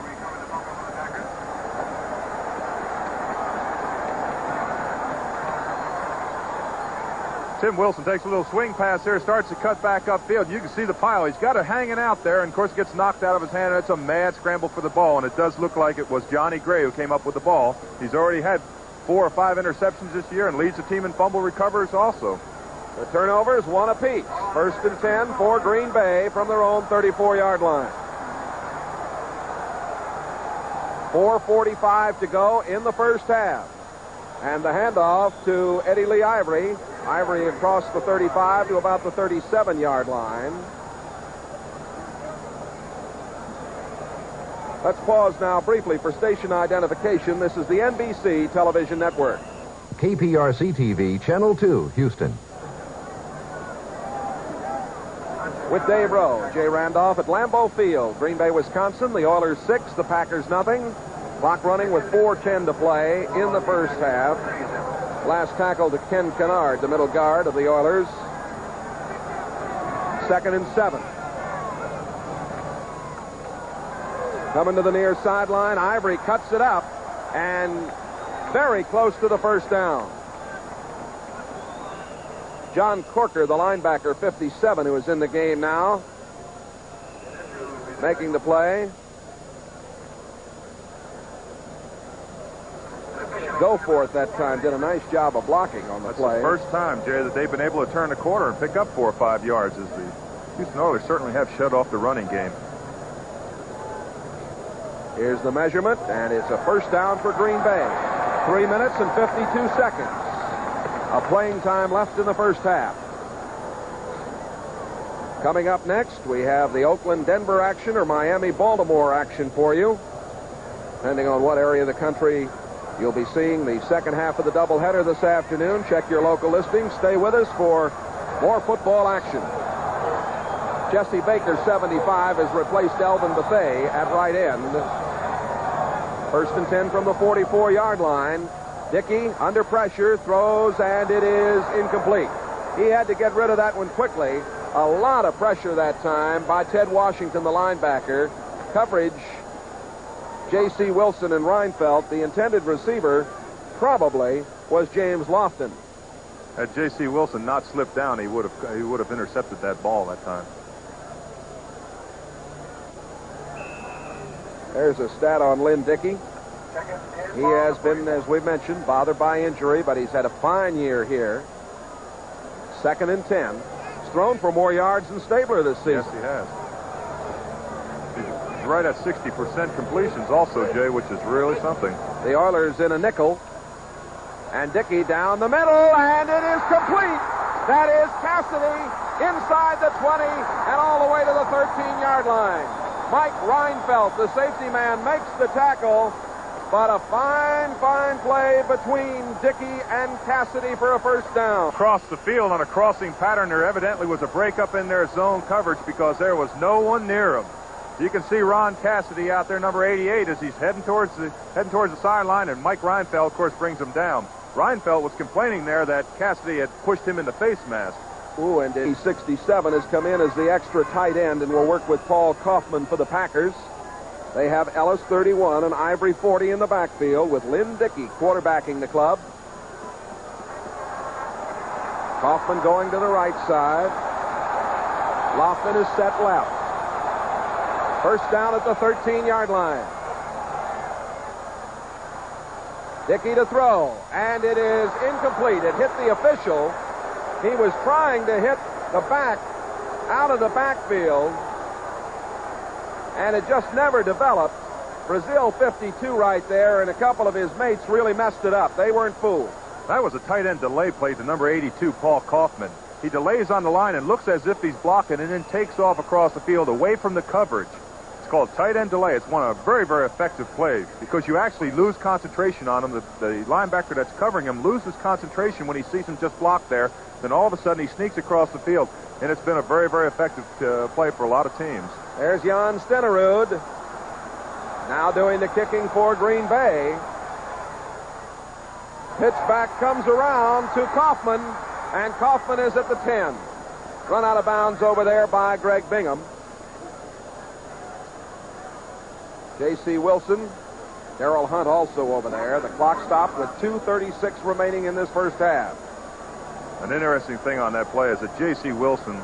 Tim Wilson takes a little swing pass here, starts to cut back upfield. You can see the pile. He's got it hanging out there, and of course gets knocked out of his hand, and it's a mad scramble for the ball, and it does look like it was Johnny Gray who came up with the ball. He's already had 4 or 5 interceptions this year and leads the team in fumble recovers also. The turnovers, 1 apiece. 1st and 10 for Green Bay from their own 34-yard line. 4:45 to go in the first half. And the handoff to Eddie Lee Ivory. Ivory across the 35 to about the 37-yard line. Let's pause now briefly for station identification. This is the NBC television network. KPRC TV, Channel 2, Houston. With Dave Rowe, Jay Randolph at Lambeau Field, Green Bay, Wisconsin. The Oilers 6, the Packers nothing. Clock running with 4:10 to play in the first half. Last tackle to Ken Kennard, the middle guard of the Oilers. 2nd and 7. Coming to the near sideline, Ivory cuts it up and very close to the first down. John Corker, the linebacker, 57, who is in the game now, making the play. Goforth that time did a nice job of blocking on the play. That's the first time, Jay, that they've been able to turn the corner and pick up 4 or 5 yards, as the Houston Oilers certainly have shut off the running game. Here's the measurement, and it's a first down for Green Bay. 3 minutes and 52 seconds of playing time left in the first half. Coming up next, we have the Oakland-Denver action or Miami-Baltimore action for you. Depending on what area of the country you'll be seeing the second half of the doubleheader this afternoon. Check your local listings. Stay with us for more football action. Jesse Baker, 75, has replaced Elvin Bethea at right end. First and 10 from the 44-yard line. Dickey under pressure, throws, and it is incomplete. He had to get rid of that one quickly. A lot of pressure that time by Ted Washington, the linebacker. Coverage, J.C. Wilson and Reinfeldt. The intended receiver probably was James Lofton. Had J.C. Wilson not slipped down, he would have intercepted that ball that time. There's a stat on Lynn Dickey. He has been, as we mentioned, bothered by injury, but he's had a fine year here. 2nd and 10. He's thrown for more yards than Stabler this season. Yes, he has. He's right at 60% completions also, Jay, which is really something. The Oilers in a nickel. And Dickey down the middle, and it is complete. That is Cassidy inside the 20 and all the way to the 13-yard line. Mike Reinfeldt, the safety man, makes the tackle, but a fine, fine play between Dickey and Cassidy for a first down. Across the field on a crossing pattern, there evidently was a breakup in their zone coverage because there was no one near him. You can see Ron Cassidy out there, number 88, as he's heading towards the sideline, and Mike Reinfeldt, of course, brings him down. Reinfeldt was complaining there that Cassidy had pushed him in the face mask. Ooh, and 67 has come in as the extra tight end and will work with Paul Kaufman for the Packers. They have Ellis 31 and Ivory 40 in the backfield with Lynn Dickey quarterbacking the club. Kaufman going to the right side. Lofton is set left. First down at the 13-yard line. Dickey to throw, and it is incomplete. It hit the official. He was trying to hit the back out of the backfield, and it just never developed. Brazil 52 right there, and a couple of his mates really messed it up. They weren't fooled. That was a tight end delay play to number 82, Paul Kaufman. He delays on the line and looks as if he's blocking and then takes off across the field away from the coverage. It's called tight end delay. It's one of a very, very effective plays because you actually lose concentration on him. The linebacker that's covering him loses concentration when he sees him just blocked there. Then all of a sudden he sneaks across the field, and it's been a very, very effective play for a lot of teams. There's Jan Stenerud now doing the kicking for Green Bay. Pitch back comes around to Kaufman, and Kaufman is at the 10. Run out of bounds over there by Greg Bingham. J.C. Wilson, Darrell Hunt also over there. The clock stopped with 2:36 remaining in this first half. An interesting thing on that play is that J.C. Wilson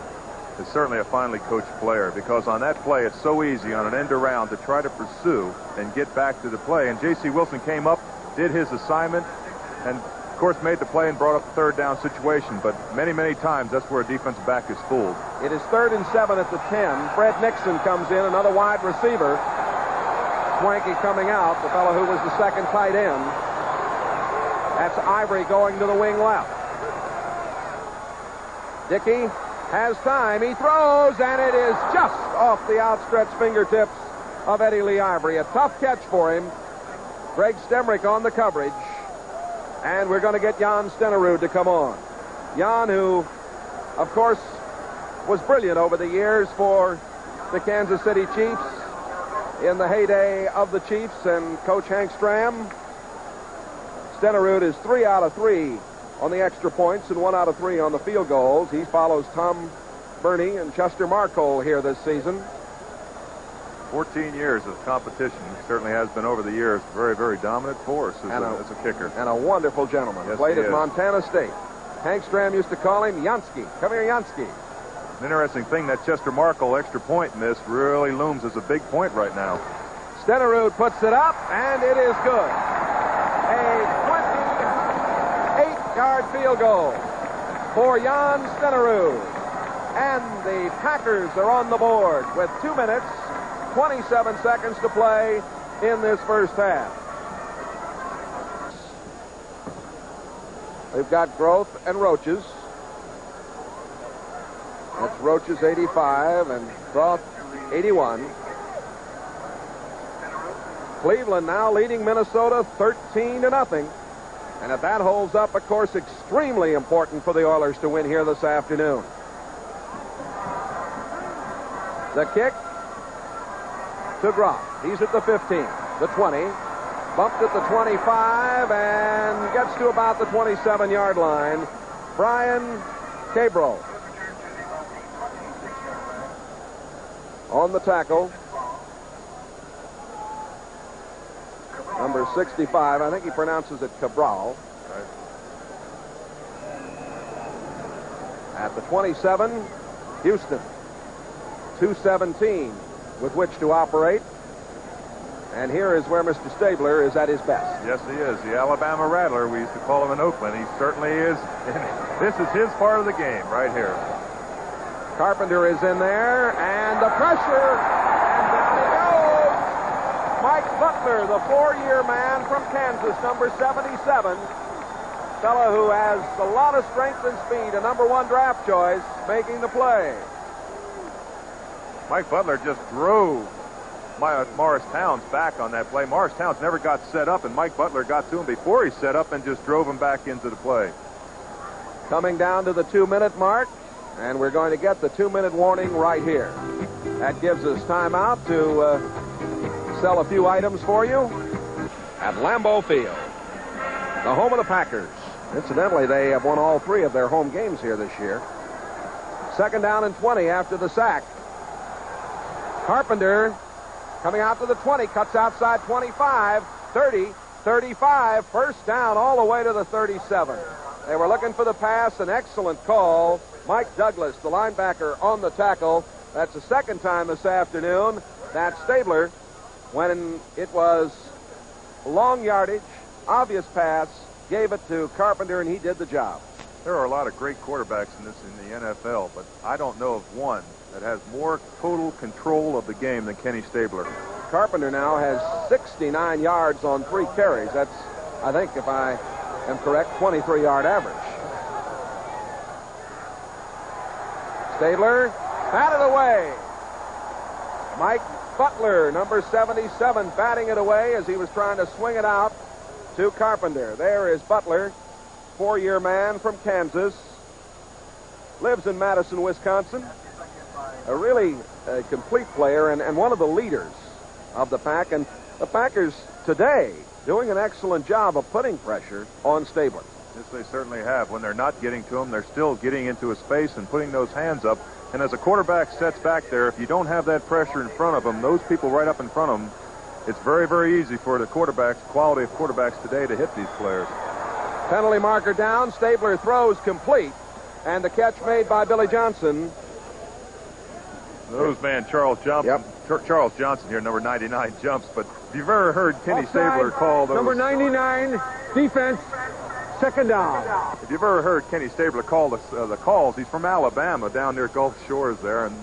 is certainly a finely coached player because on that play it's so easy on an end around to try to pursue and get back to the play. And J.C. Wilson came up, did his assignment, and of course made the play and brought up the third down situation. But many, many times that's where a defensive back is fooled. It is 3rd and 7 at the 10. Fred Nixon comes in, another wide receiver. Swanky coming out, the fellow who was the second tight end. That's Ivory going to the wing left. Dickey has time. He throws, and it is just off the outstretched fingertips of Eddie Lee Ivory. A tough catch for him. Greg Stemrick on the coverage. And we're going to get Jan Stenerud to come on. Jan, who, of course, was brilliant over the years for the Kansas City Chiefs in the heyday of the Chiefs and Coach Hank Stram. Stenerud is 3 out of 3 on the extra points and 1 out of 3 on the field goals. He follows Tom Burney and Chester Marcole here this season. 14 years of competition. He certainly has been over the years a very, very dominant force as a kicker. And a wonderful gentleman. Yes, Played he at is. Montana State. Hank Stram used to call him Yansky. Come here, Yansky. An interesting thing, that Chester Markle extra point miss really looms as a big point right now. Stenerud puts it up, and it is good. A 28-yard field goal for Jan Stenerud. And the Packers are on the board with 2 minutes, 27 seconds to play in this first half. We've got Groth and Roaches. That's Roaches 85 and Groth 81. Cleveland now leading Minnesota 13-0. And if that holds up, of course, extremely important for the Oilers to win here this afternoon. The kick to Groth. He's at the 15, the 20, bumped at the 25, and gets to about the 27-yard line. Brian Cabro on the tackle. Number 65, I think he pronounces it Cabral. Right. At the 27, Houston. 2:17 with which to operate. And here is where Mr. Stabler is at his best. Yes, he is. The Alabama Rattler, we used to call him in Oakland. He certainly is. This is his part of the game right here. Carpenter is in there, and the pressure, and down he goes. Mike Butler, the 4-year man from Kansas, number 77. Fellow who has a lot of strength and speed, a number 1 draft choice, making the play. Mike Butler just drove Morris Towns back on that play. Morris Towns never got set up, and Mike Butler got to him before he set up and just drove him back into the play. Coming down to the 2-minute mark, and we're going to get the 2-minute warning right here. That gives us time out to sell a few items for you at Lambeau Field, the home of the Packers. Incidentally, they have won all 3 of their home games here this year. 2nd down and 20 after the sack. Carpenter coming out to the 20, cuts outside 25, 30, 35, first down all the way to the 37. They were looking for the pass, an excellent call. Mike Douglas, the linebacker, on the tackle. That's the 2nd time this afternoon that Stabler, when it was long yardage, obvious pass, gave it to Carpenter, and he did the job. There are a lot of great quarterbacks in the NFL, but I don't know of one that has more total control of the game than Kenny Stabler. Carpenter now has 69 yards on 3 carries. That's, I think, if I am correct, 23-yard average. Stabler batted away. Mike Butler, number 77, batting it away as he was trying to swing it out to Carpenter. There is Butler, 4-year man from Kansas, lives in Madison, Wisconsin. A really complete player and one of the leaders of the pack. And the Packers today doing an excellent job of putting pressure on Stabler. Yes, they certainly have. When they're not getting to him, they're still getting into a space and putting those hands up. And as a quarterback sets back there, if you don't have that pressure in front of him, those people right up in front of him, it's very, very easy for the quarterbacks, quality of quarterbacks today, to hit these players. Penalty marker down. Stabler throws complete. And the catch made by Billy Johnson. Nose man Charles Johnson. Yep. Charles Johnson here, number 99, jumps. But if you've ever heard Kenny Stabler call those... Number 99, defense, 2nd down. If you've ever heard Kenny Stabler call the calls, he's from Alabama, down near Gulf Shores there, and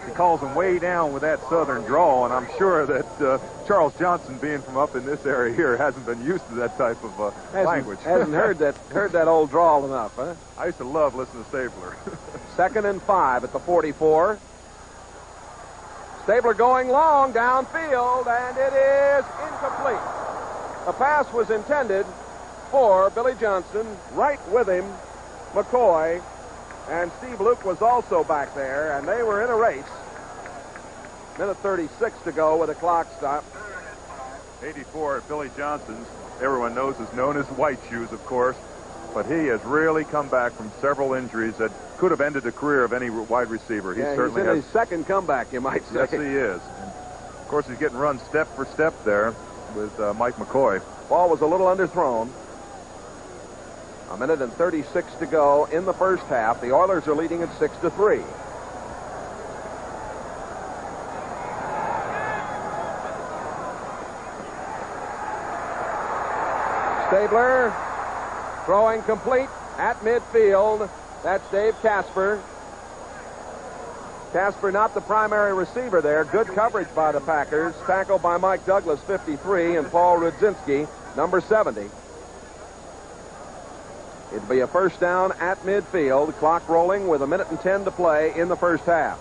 he calls them way down with that southern drawl, and I'm sure that Charles Johnson, being from up in this area here, hasn't been used to that type of language. Hasn't heard that old drawl enough, huh? I used to love listening to Stabler. 2nd and 5 at the 44. Stabler going long downfield, and it is incomplete. The pass was intended for Billy Johnson. Right with him, McCoy, and Steve Luke was also back there, and they were in a race. Minute 36 to go with a clock stop. 84 at Billy Johnson's, everyone knows, is known as White Shoes, of course. But he has really come back from several injuries that could have ended the career of any wide receiver. He certainly he's in his 2nd comeback, you might say. Yes, he is. And of course, he's getting run step for step there with Mike McCoy. Ball was a little underthrown. A minute and 36 to go in the first half. The Oilers are leading at 6-3. Stabler throwing complete at midfield. That's Dave Casper. Casper not the primary receiver there. Good coverage by the Packers. Tackled by Mike Douglas, 53, and Paul Rudzinski, number 70. It'd be a first down at midfield. Clock rolling with 1:10 to play in the first half.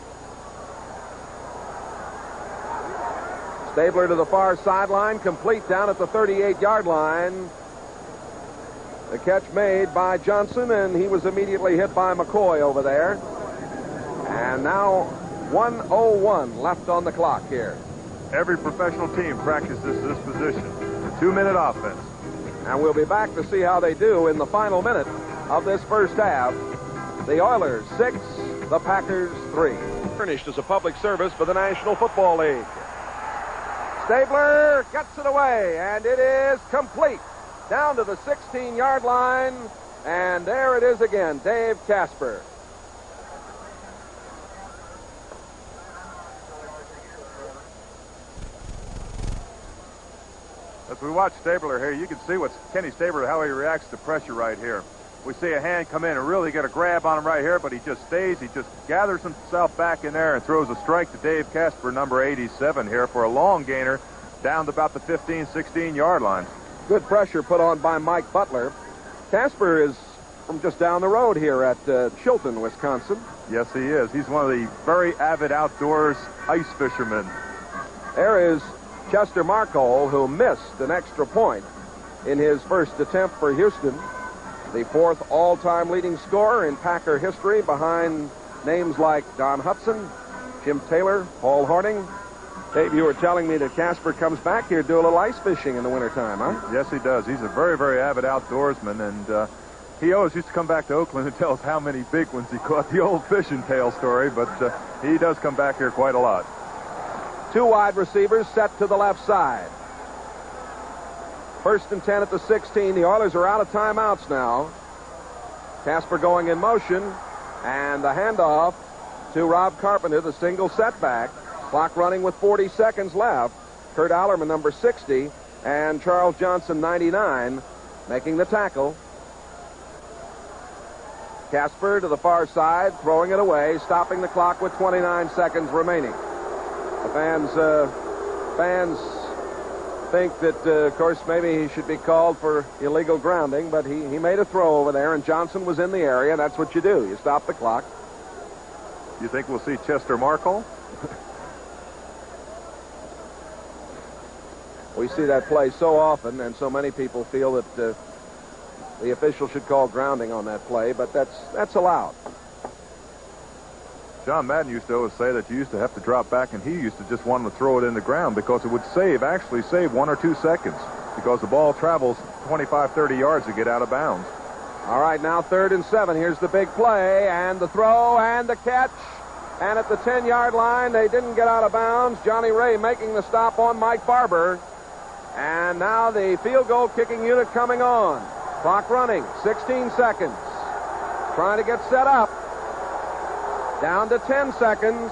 Stabler to the far sideline, complete down at the 38-yard line. The catch made by Johnson, and he was immediately hit by McCoy over there. And now 1:01 left on the clock here. Every professional team practices this position. 2-minute offense. And we'll be back to see how they do in the final minute of this first half. The Oilers 6, the Packers 3. Furnished as a public service for the National Football League. Stabler gets it away, and it is complete. Down to the 16-yard line, and there it is again, Dave Casper. As we watch Stabler here, you can see what Kenny Stabler, how he reacts to pressure right here. We see a hand come in and really get a grab on him right here, but he just stays. He just gathers himself back in there and throws a strike to Dave Casper, number 87 here, for a long gainer down to about the 15, 16-yard line. Good pressure put on by Mike Butler. Casper is from just down the road here at Chilton, Wisconsin. Yes, he is. He's one of the very avid outdoors ice fishermen. There is Chester Markole, who missed an extra point in his first attempt for Houston. The fourth all-time leading scorer in Packer history, behind names like Don Hudson, Jim Taylor, Paul Harding. Dave, you were telling me that Casper comes back here to do a little ice fishing in the wintertime, huh? Yes, he does. He's a very, very avid outdoorsman, and he always used to come back to Oakland and tell us how many big ones he caught, the old fishing tail story, but he does come back here quite a lot. Two wide receivers set to the left side. 1st and 10 at the 16. The Oilers are out of timeouts now. Casper going in motion, and the handoff to Rob Carpenter, the single setback. Clock running with 40 seconds left. Kurt Allerman, number 60, and Charles Johnson, 99, making the tackle. Casper to the far side, throwing it away, stopping the clock with 29 seconds remaining. The fans think that, of course, maybe he should be called for illegal grounding, but he made a throw over there, and Johnson was in the area. That's what you do. You stop the clock. You think we'll see Chester Markle? We see that play so often, and so many people feel that the official should call grounding on that play, but that's allowed. John Madden used to always say that you used to have to drop back, and he used to just want to throw it in the ground because it would actually save 1 or 2 seconds, because the ball travels 25, 30 yards to get out of bounds. All right, now 3rd and 7. Here's the big play, and the throw, and the catch. And at the 10-yard line, they didn't get out of bounds. Johnny Ray making the stop on Mike Barber. And now the field goal kicking unit coming on. Clock running, 16 seconds. Trying to get set up. Down to 10 seconds.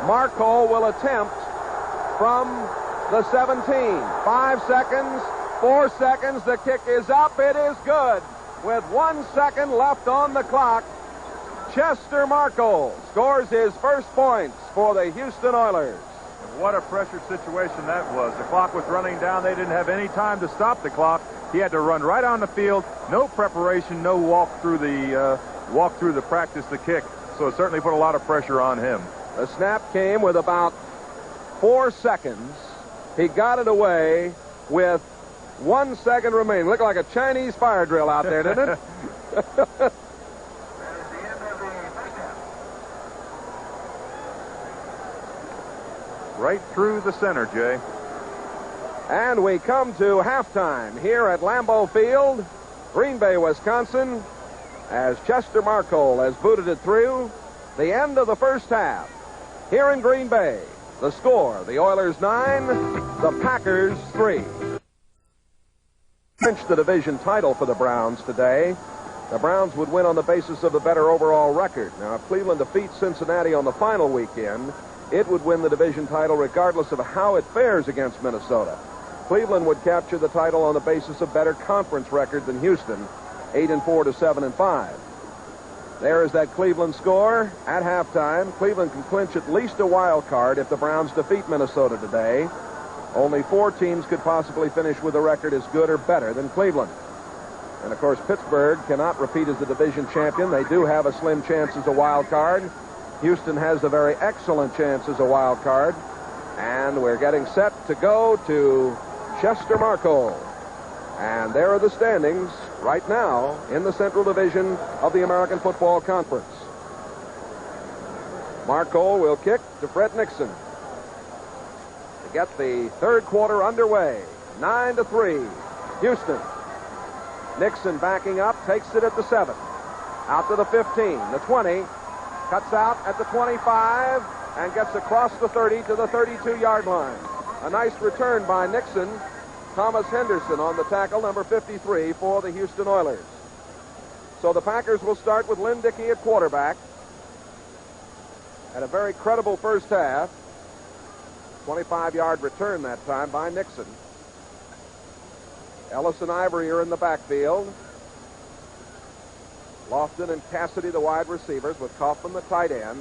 Markole will attempt from the 17. 5 seconds, 4 seconds. The kick is up. It is good. With 1 second left on the clock, Chester Markole scores his first points for the Houston Oilers. What a pressure situation that was. The clock was running down. They didn't have any time to stop the clock. He had to run right on the field. No preparation, no walk through the practice to kick. So it certainly put a lot of pressure on him. The snap came with about 4 seconds. He got it away with 1 second remaining. Looked like a Chinese fire drill out there, didn't it? Right through the center, Jay. And we come to halftime here at Lambeau Field, Green Bay, Wisconsin, as Chester Markole has booted it through. The end of the first half. Here in Green Bay, the score, the Oilers 9, the Packers 3. Clinched the division title for the Browns today. The Browns would win on the basis of the better overall record. Now, if Cleveland defeats Cincinnati on the final weekend, it would win the division title regardless of how it fares against Minnesota. Cleveland would capture the title on the basis of better conference record than Houston. 8-4 to 7-5. There is that Cleveland score at halftime. Cleveland can clinch at least a wild card if the Browns defeat Minnesota today. Only 4 teams could possibly finish with a record as good or better than Cleveland. And, of course, Pittsburgh cannot repeat as the division champion. They do have a slim chance as a wild card. Houston has a very excellent chance as a wild card. And we're getting set to go to Chester Marcol. And there are the standings right now in the Central Division of the American Football Conference. Marcol will kick to Fred Nixon to get the third quarter underway. 9-3, Houston. Nixon backing up, takes it at the 7. Out to the 15, the 20, cuts out at the 25, and gets across the 30 to the 32-yard line. A nice return by Nixon. Thomas Henderson on the tackle, number 53 for the Houston Oilers. So the Packers will start with Lynn Dickey at quarterback. Had a very credible first half. 25-yard return that time by Nixon. Ellis and Ivory are in the backfield. Lofton and Cassidy, the wide receivers, with Kaufman, the tight end.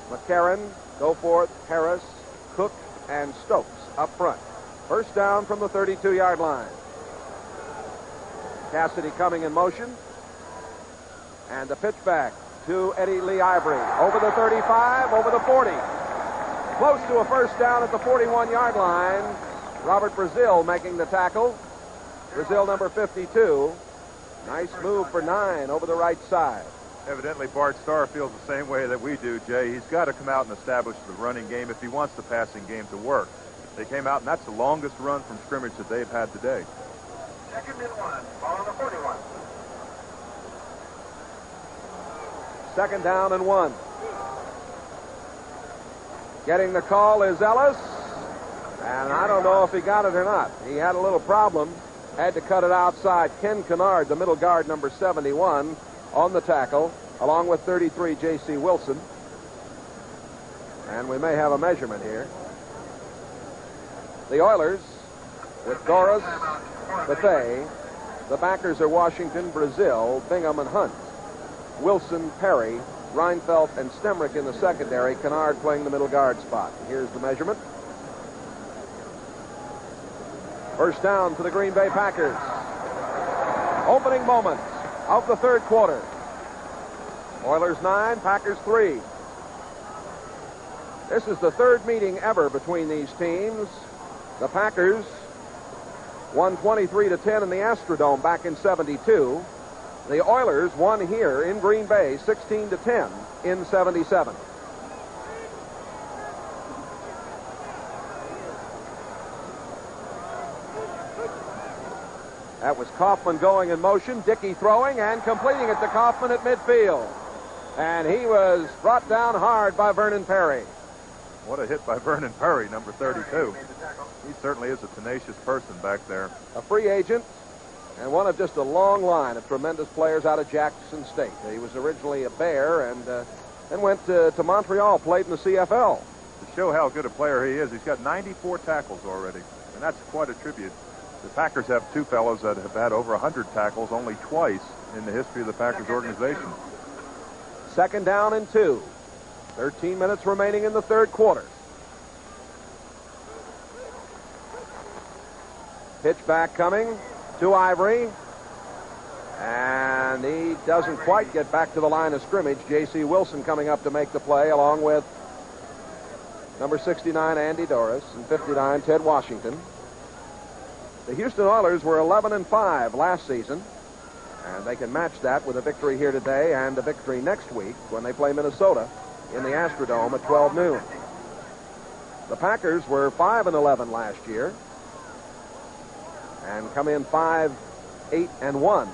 McCarron, Goforth, Harris, Cook, and Stokes up front. First down from the 32-yard line. Cassidy coming in motion. And the pitch back to Eddie Lee Ivory. Over the 35, over the 40. Close to a first down at the 41-yard line. Robert Brazil making the tackle. Brazil number 52. Nice move for 9 over the right side. Evidently, Bart Starr feels the same way that we do, Jay. He's got to come out and establish the running game if he wants the passing game to work. They came out, and that's the longest run from scrimmage that they've had today. 2nd and 1, ball on the 41. 2nd down and 1. Getting the call is Ellis, and I don't know if he got it or not. He had a little problem, had to cut it outside. Ken Kennard, the middle guard, number 71, on the tackle, along with 33, J.C. Wilson. And we may have a measurement here. The Oilers, with Doris, Bethea. The backers are Washington, Brazil, Bingham, and Hunt. Wilson, Perry, Reinfeldt, and Stemrick in the secondary. Kennard playing the middle guard spot. Here's the measurement. First down for the Green Bay Packers. Opening moments of the third quarter. Oilers 9, Packers 3. This is the third meeting ever between these teams. The Packers won 23-10 in the Astrodome back in '72. The Oilers won here in Green Bay 16-10 in '77. That was Kaufman going in motion, Dickey throwing and completing it to Kaufman at midfield. And he was brought down hard by Vernon Perry. What a hit by Vernon Perry, number 32. He certainly is a tenacious person back there. A free agent and one of just a long line of tremendous players out of Jackson State. He was originally a Bear and then went to Montreal, played in the CFL. To show how good a player he is, he's got 94 tackles already, and that's quite a tribute. The Packers have 2 fellows that have had over 100 tackles only twice in the history of the Packers organization. 2nd down and 2. 13 minutes remaining in the third quarter. Pitch back coming to Ivory. And he doesn't quite get back to the line of scrimmage. J.C. Wilson coming up to make the play, along with number 69, Andy Doris, and 59, Ted Washington. The Houston Oilers were 11-5 last season, and they can match that with a victory here today and a victory next week when they play Minnesota in the Astrodome at 12 noon. The Packers were 5-11 last year and come in 5-8-1.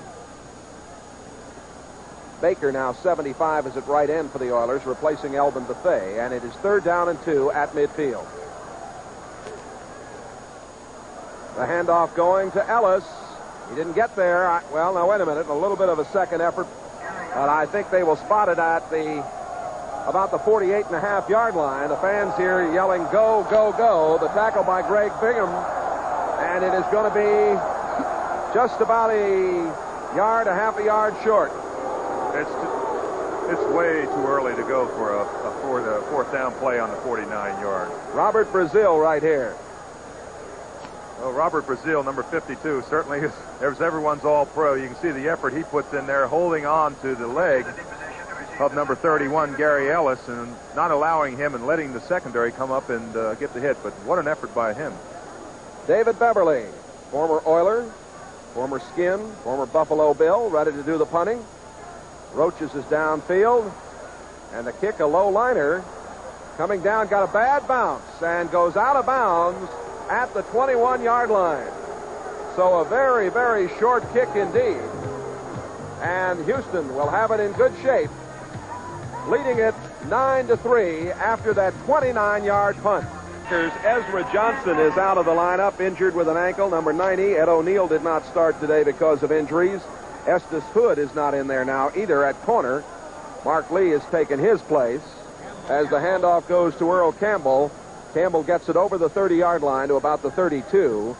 Baker now 75 is at right end for the Oilers, replacing Elvin Bethea, and it is 3rd down and 2 at midfield. The handoff going to Ellis. He didn't get there. Well, now wait a minute. A little bit of a second effort, but I think they will spot it at about the 48.5-yard line. The fans here yelling, "Go, go, go!" The tackle by Greg Bingham, and it is going to be just about a yard, a half a yard short. It's way too early to go for a fourth down play on the 49-yard. Robert Brazil right here. Well, Robert Brazil, number 52, certainly is everyone's all-pro. You can see the effort he puts in there, holding on to the leg of number 31, Gary Ellis, and not allowing him and letting the secondary come up and get the hit. But what an effort by him. David Beverly, former Oiler, former Skin, former Buffalo Bill, ready to do the punting. Roaches is downfield, and the kick, a low liner, coming down, got a bad bounce, and goes out of bounds at the 21-yard line. So a very, very short kick indeed. And Houston will have it in good shape, leading it 9-3 after that 29-yard punt. Ezra Johnson is out of the lineup, injured with an ankle. Number 90, Ed O'Neill, did not start today because of injuries. Estes Hood is not in there now either at corner. Mark Lee has taken his place as the handoff goes to Earl Campbell. Campbell gets it over the 30-yard line to about the 32.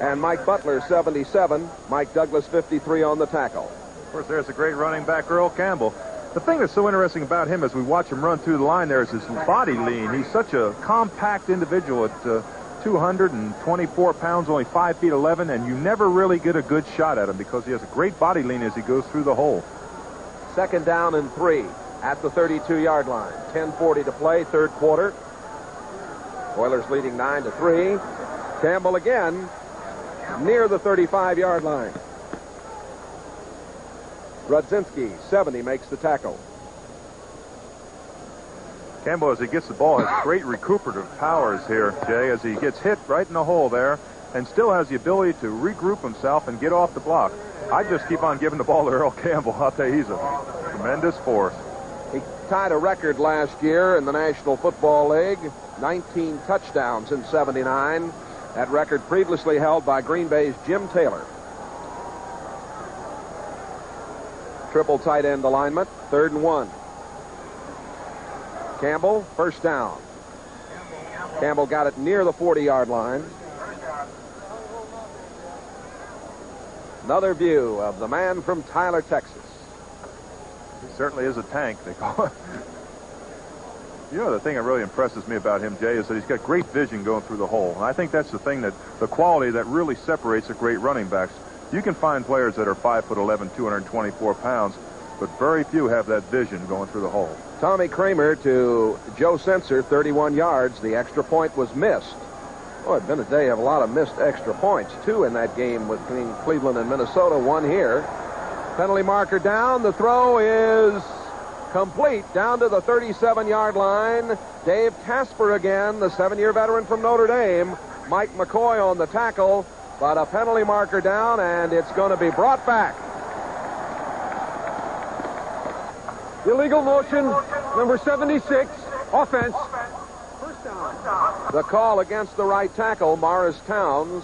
And Mike Butler, 77. Mike Douglas, 53 on the tackle. Of course, there's a great running back, Earl Campbell. The thing that's so interesting about him as we watch him run through the line there is his body lean. He's such a compact individual at 224 pounds, only 5 feet 11, and you never really get a good shot at him because he has a great body lean as he goes through the hole. Second down and 3 at the 32-yard line. 10:40 to play, third quarter. Oilers leading 9-3. Campbell again near the 35-yard line. Rudzinski, 70, makes the tackle. Campbell, as he gets the ball, has great recuperative powers here, Jay, as he gets hit right in the hole there and still has the ability to regroup himself and get off the block. I just keep on giving the ball to Earl Campbell. I'll tell you, he's a tremendous force. He tied a record last year in the National Football League, 19 touchdowns in 79. That record previously held by Green Bay's Jim Taylor. Triple tight end alignment, 3rd and 1. Campbell, first down. Campbell got it near the 40-yard line. Another view of the man from Tyler, Texas. He certainly is a tank, they call it. You know, the thing that really impresses me about him, Jay, is that he's got great vision going through the hole. And I think that's the thing that, the quality that really separates the great running backs. You can find players that are 5'11", 224 pounds, but very few have that vision going through the hole. Tommy Kramer to Joe Sensor, 31 yards. The extra point was missed. Oh, it's been a day of a lot of missed extra points. 2 in that game between Cleveland and Minnesota, 1 here. Penalty marker down. The throw is complete down to the 37-yard line. Dave Casper again, the 7-year veteran from Notre Dame. Mike McCoy on the tackle, but a penalty marker down, and it's going to be brought back. Illegal motion, number 76, offense. First down. The call against the right tackle, Morris Towns,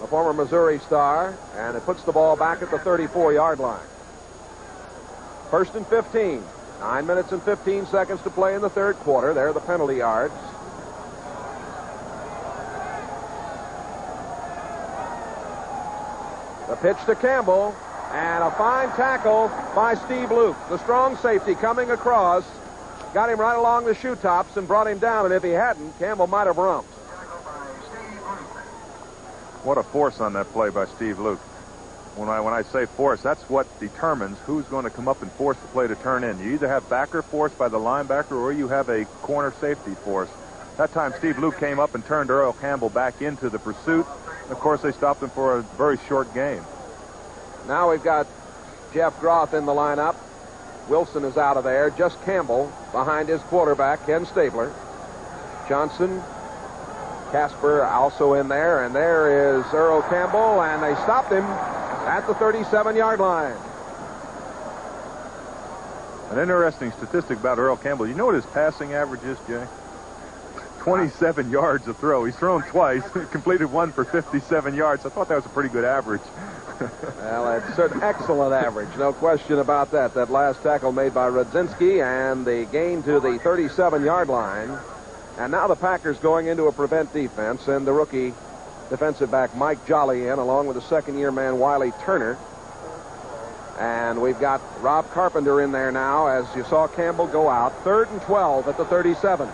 a former Missouri star, and it puts the ball back at the 34-yard line. 1st and 15. 9 minutes and 15 seconds to play in the third quarter. There are the penalty yards. The pitch to Campbell, and a fine tackle by Steve Luke. The strong safety coming across, got him right along the shoe tops and brought him down, and if he hadn't, Campbell might have rumped. What a force on that play by Steve Luke. When I say force, that's what determines who's going to come up and force the play to turn in. You either have backer force by the linebacker or you have a corner safety force. That time Steve Luke came up and turned Earl Campbell back into the pursuit. Of course, they stopped him for a very short game. Now we've got Jeff Groth in the lineup. Wilson is out of there. Just Campbell behind his quarterback, Ken Stabler. Johnson, Casper also in there, and there is Earl Campbell, and they stopped him at the 37-yard line. An interesting statistic about Earl Campbell. You know what his passing average is, Jay? 27 yards a throw. He's thrown twice, completed one for 57 yards. I thought that was a pretty good average. Well, it's an excellent average, no question about that. That last tackle made by Rudzinski, and the gain to the 37-yard line. And now the Packers going into a prevent defense, and the rookie defensive back Mike Jolly in, along with the second-year man Wiley Turner. And we've got Rob Carpenter in there now, as you saw Campbell go out. 3rd and 12 at the 37.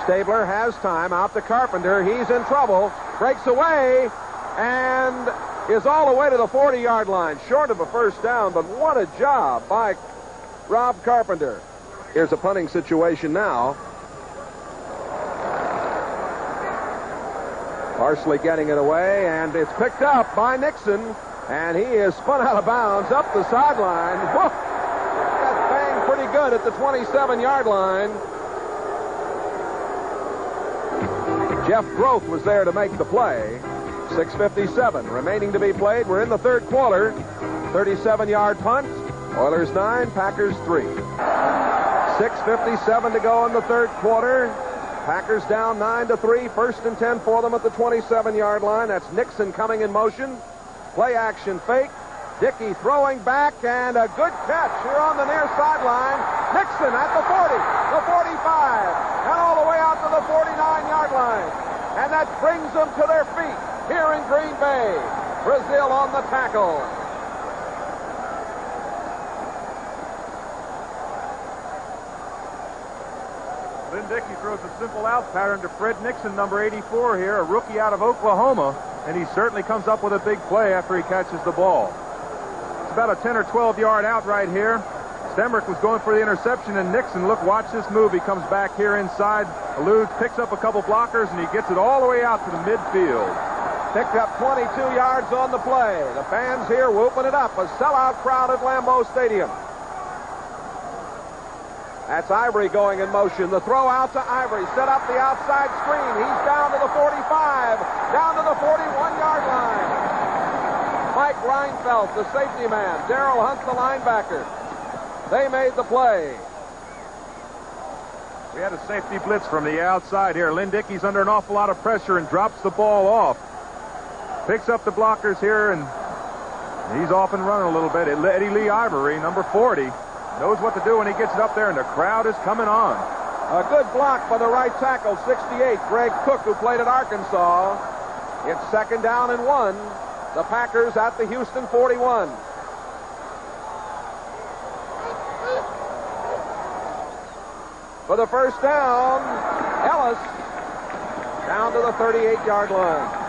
Stabler has time, out to Carpenter. He's in trouble, breaks away, and is all the way to the 40-yard line, short of a first down, but what a job by Rob Carpenter. Here's a punting situation now. Parsley getting it away, and it's picked up by Nixon, and he is spun out of bounds up the sideline. Whoa! That banged pretty good at the 27-yard line. Jeff Groth was there to make the play. 6:57 remaining to be played. We're in the third quarter. 37-yard punt. Oilers 9, Packers 3. 6:57 to go in the third quarter. Packers down 9-3. 1st and 10 for them at the 27-yard line. That's Nixon coming in motion. Play action fake. Dickey throwing back, and a good catch here on the near sideline. Nixon at the 40, the 45, and all the way out to the 49-yard line. And that brings them to their feet here in Green Bay. Brazil on the tackle. Lynn Dickey throws a simple out pattern to Fred Nixon, number 84 here, a rookie out of Oklahoma, and he certainly comes up with a big play after he catches the ball. It's about a 10 or 12-yard out right here. Stemrick was going for the interception, and Nixon, look, watch this move. He comes back here inside, eludes, picks up a couple blockers, and he gets it all the way out to the midfield. Picked up 22 yards on the play. The fans here whooping it up. A sellout crowd at Lambeau Stadium. That's Ivory going in motion. The throw out to Ivory. Set up the outside screen. He's down to the 45. Down to the 41-yard line. Mike Reinfeldt, the safety man. Darrell Hunt, the linebacker. They made the play. We had a safety blitz from the outside here. Lynn Dickey's under an awful lot of pressure and drops the ball off. Picks up the blockers here, and he's off and running a little bit. Eddie Lee Ivory, number 40, knows what to do when he gets it up there, and the crowd is coming on. A good block by the right tackle, 68, Greg Cook, who played at Arkansas. It's 2nd down and 1. The Packers at the Houston 41. For the first down, Ellis down to the 38-yard line.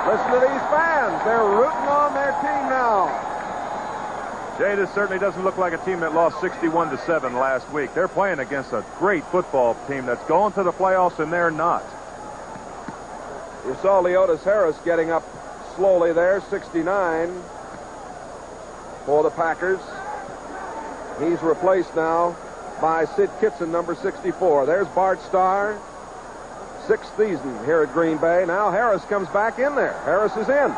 Listen to these fans. They're rooting on their team now. Jay, this certainly doesn't look like a team that lost 61-7 last week. They're playing against a great football team that's going to the playoffs, and they're not. You saw Leotis Harris getting up slowly there, 69 for the Packers. He's replaced now by Sid Kitson, number 64. There's Bart Starr, 6th season here at Green Bay. Now Harris comes back in there. Harris is in.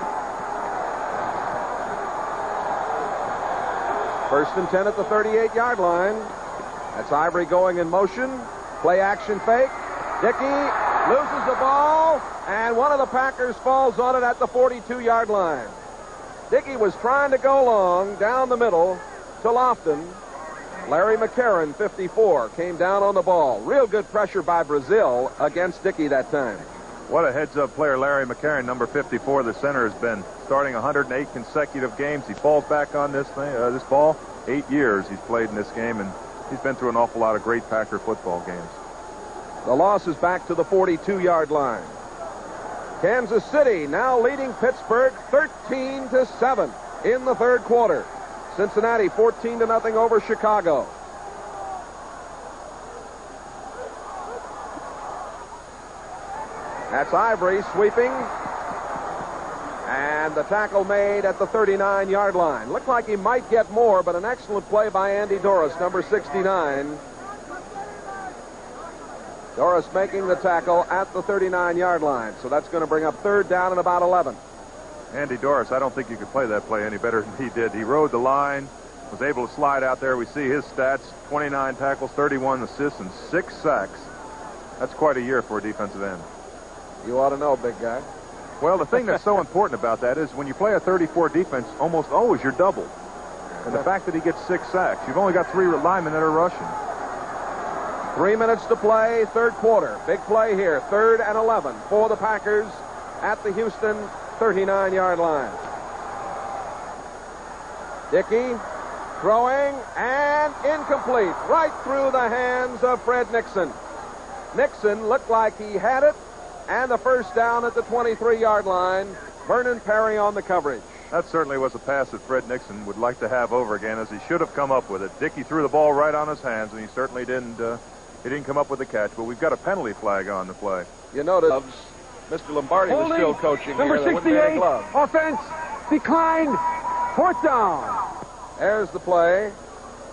1st and 10 at the 38-yard line. That's Ivory going in motion. Play action fake. Dickey loses the ball, and one of the Packers falls on it at the 42-yard line. Dickey was trying to go long down the middle to Lofton. Larry McCarron, 54, came down on the ball. Real good pressure by Brazil against Dickey that time. What a heads-up player Larry McCarron, number 54, the center, has been starting 108 consecutive games. He falls back on this ball. 8 years he's played in this game, and he's been through an awful lot of great Packer football games. The loss is back to the 42-yard line. Kansas City now leading Pittsburgh 13-7 in the third quarter. Cincinnati 14-0 over Chicago. That's Ivory sweeping. And the tackle made at the 39-yard line. Looked like he might get more, but an excellent play by Andy Doris, number 69. Doris making the tackle at the 39-yard line. So that's going to bring up 3rd down and about 11. Andy Doris, I don't think you could play that play any better than he did. He rode the line, was able to slide out there. We see his stats, 29 tackles, 31 assists, and 6 sacks. That's quite a year for a defensive end. You ought to know, big guy. Well, the thing that's so important about that is when you play a 34 defense, almost always you're doubled. And the fact that he gets 6 sacks, you've only got 3 linemen that are rushing. 3 minutes to play, third quarter. Big play here, 3rd and 11 for the Packers at the Houston 39-yard line. Dickey throwing and incomplete, right through the hands of Fred Nixon. Nixon looked like he had it, and the first down at the 23-yard line. Vernon Perry on the coverage. That certainly was a pass that Fred Nixon would like to have over again, as he should have come up with it. Dickey threw the ball right on his hands, and he certainly didn't. He didn't come up with the catch. But we've got a penalty flag on the play. You notice Mr. Lombardi was still coaching. Number here. 68. Offense declined. 4th down. There's the play.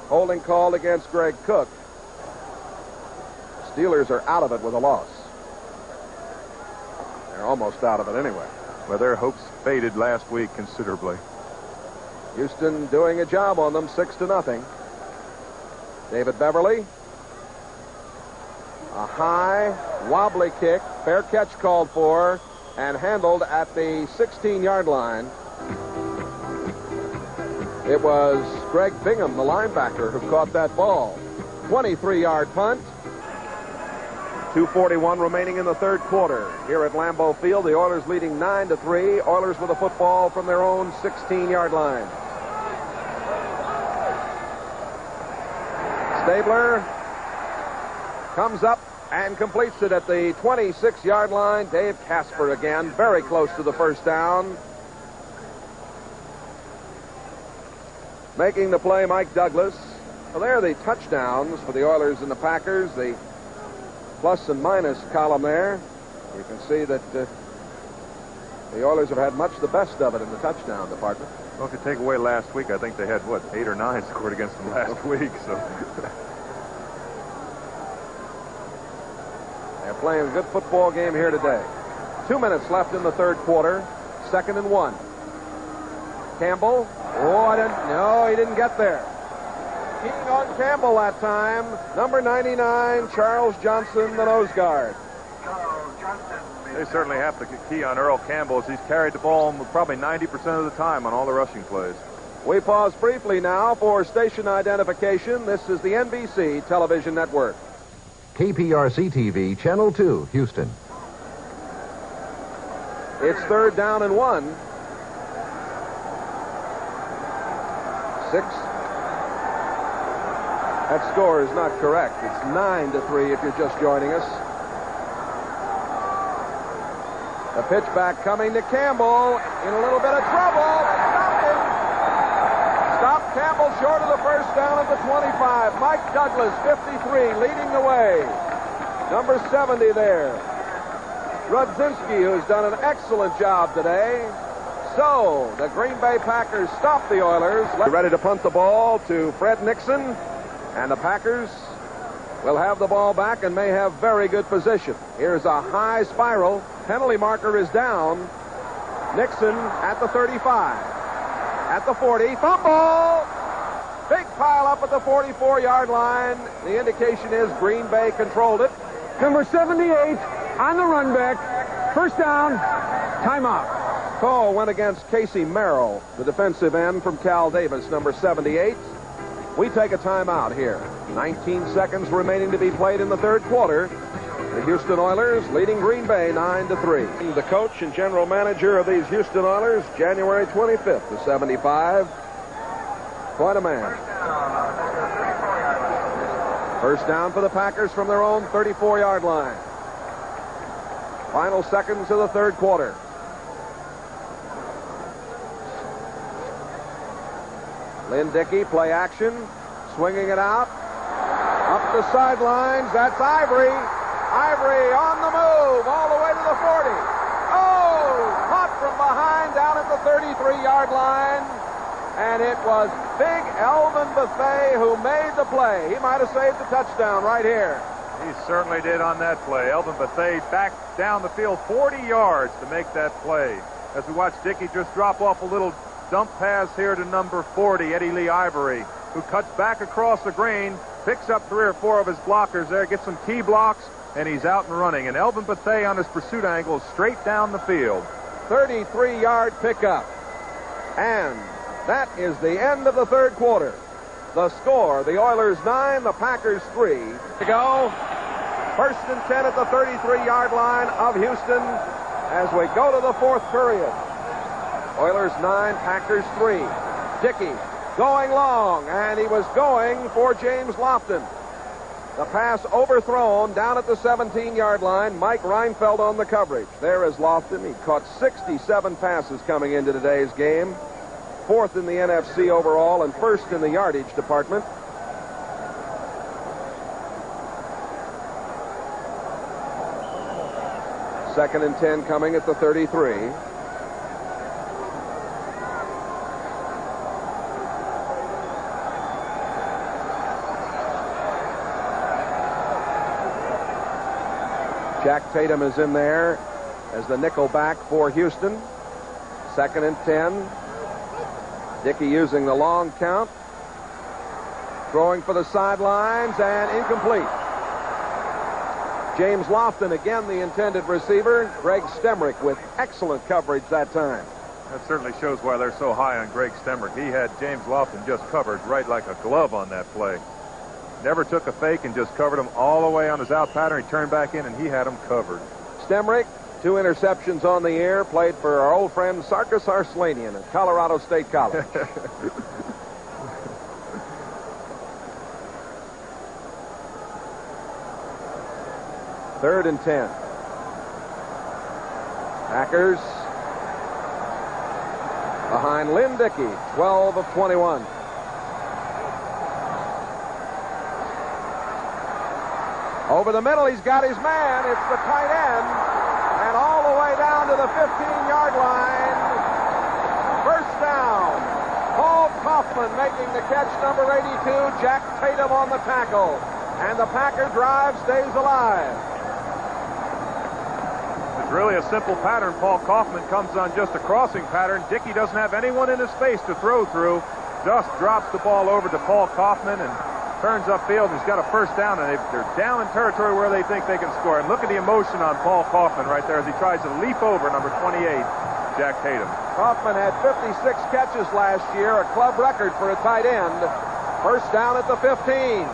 Holding called against Greg Cook. Steelers are out of it with a loss. They're almost out of it anyway. Well, their hopes faded last week considerably. Houston doing a job on them, 6-0. David Beverly. A high, wobbly kick. Fair catch called for and handled at the 16-yard line. It was Greg Bingham, the linebacker, who caught that ball. 23-yard punt. 2:41 remaining in the third quarter. Here at Lambeau Field, the Oilers leading 9-3. Oilers with a football from their own 16-yard line. Stabler comes up and completes it at the 26-yard line. Dave Casper again, very close to the first down. Making the play, Mike Douglas. Well, there are the touchdowns for the Oilers and the Packers. The plus and minus column there. You can see that the Oilers have had much the best of it in the touchdown department. Well, if you take away last week, I think they had, 8 or 9 scored against them last week. So they're playing a good football game here today. 2 minutes left in the third quarter. 2nd and 1. Campbell. No, he didn't get there. Keying on Campbell that time. Number 99, Charles Johnson, the nose guard. They certainly have to key on Earl Campbell, as he's carried the ball probably 90% of the time on all the rushing plays. We pause briefly now for station identification. This is the NBC television network. KPRC TV, Channel 2, Houston. It's 3rd down and 1. 6. That score is not correct. It's 9-3 if you're just joining us. The pitch back coming to Campbell in a little bit of trouble. Stopped him. Stopped Campbell short of the first down at the 25. Mike Douglas, 53, leading the way. Number 70 there. Rudzinski, who's done an excellent job today. So, the Green Bay Packers stop the Oilers. Ready to punt the ball to Fred Nixon. And the Packers will have the ball back and may have very good position. Here's a high spiral. Penalty marker is down. Nixon at the 35. At the 40. Fumble! Big pile up at the 44-yard line. The indication is Green Bay controlled it. Number 78 on the run back. First down. Timeout. Call went against Casey Merrill, the defensive end from Cal Davis, number 78. We take a timeout here. 19 seconds remaining to be played in the third quarter. The Houston Oilers leading Green Bay 9-3. The coach and general manager of these Houston Oilers, January 25th to 75. Quite a man. First down for the Packers from their own 34-yard line. Final seconds of the third quarter. Lynn Dickey, play action, swinging it out. Up the sidelines, that's Ivory. Ivory on the move, all the way to the 40. Oh, caught from behind down at the 33-yard line. And it was big Elvin Bethea who made the play. He might have saved the touchdown right here. He certainly did on that play. Elvin Bethea back down the field 40 yards to make that play. As we watch Dickey just drop off a little dump pass here to number 40, Eddie Lee Ivory, who cuts back across the green, picks up 3 or 4 of his blockers there, gets some key blocks, and he's out and running. And Elvin Bethea on his pursuit angle straight down the field. 33-yard pickup. And that is the end of the third quarter. The score, the Oilers 9, the Packers 3. To go. First and 10 at the 33-yard line of Houston as we go to the fourth period. Oilers 9, Packers 3. Dickey going long, and he was going for James Lofton. The pass overthrown down at the 17-yard line. Mike Reinfeldt on the coverage. There is Lofton. He caught 67 passes coming into today's game. Fourth in the NFC overall and first in the yardage department. Second and 10 coming at the 33. Jack Tatum is in there as the nickel back for Houston. Second and 10. Dickey using the long count. Throwing for the sidelines and incomplete. James Lofton, again the intended receiver. Greg Stemrick with excellent coverage that time. That certainly shows why they're so high on Greg Stemrick. He had James Lofton just covered right like a glove on that play. Never took a fake and just covered him all the way on his out pattern. He turned back in and he had him covered. Stemrick, 2 interceptions on the year, played for our old friend Sarkis Arslanian at Colorado State College. Third and 10. Packers behind Lynn Dickey, 12 of 21. Over the middle, he's got his man. It's the tight end. And all the way down to the 15-yard line. First down. Paul Kaufman making the catch, number 82. Jack Tatum on the tackle. And the Packer drive stays alive. It's really a simple pattern. Paul Kaufman comes on just a crossing pattern. Dickey doesn't have anyone in his face to throw through. Just drops the ball over to Paul Kaufman and turns upfield, and he's got a first down, and they're down in territory where they think they can score. And look at the emotion on Paul Kaufman right there as he tries to leap over number 28, Jack Tatum. Kaufman had 56 catches last year, a club record for a tight end. First down at the 15.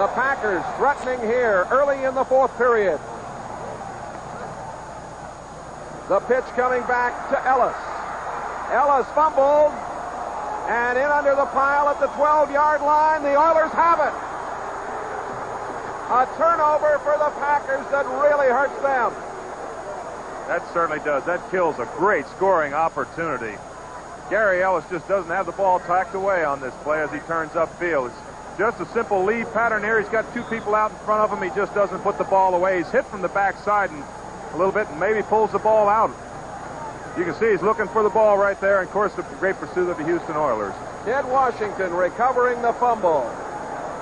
The Packers threatening here early in the fourth period. The pitch coming back to Ellis. Ellis fumbled. And in under the pile at the 12-yard line, the Oilers have it. A turnover for the Packers that really hurts them. That certainly does. That kills a great scoring opportunity. Gary Ellis just doesn't have the ball tacked away on this play as he turns upfield. It's just a simple lead pattern here. He's got 2 people out in front of him. He just doesn't put the ball away. He's hit from the backside and a little bit and maybe pulls the ball out. You can see he's looking for the ball right there, and of course the great pursuit of the Houston Oilers. Ted Washington recovering the fumble.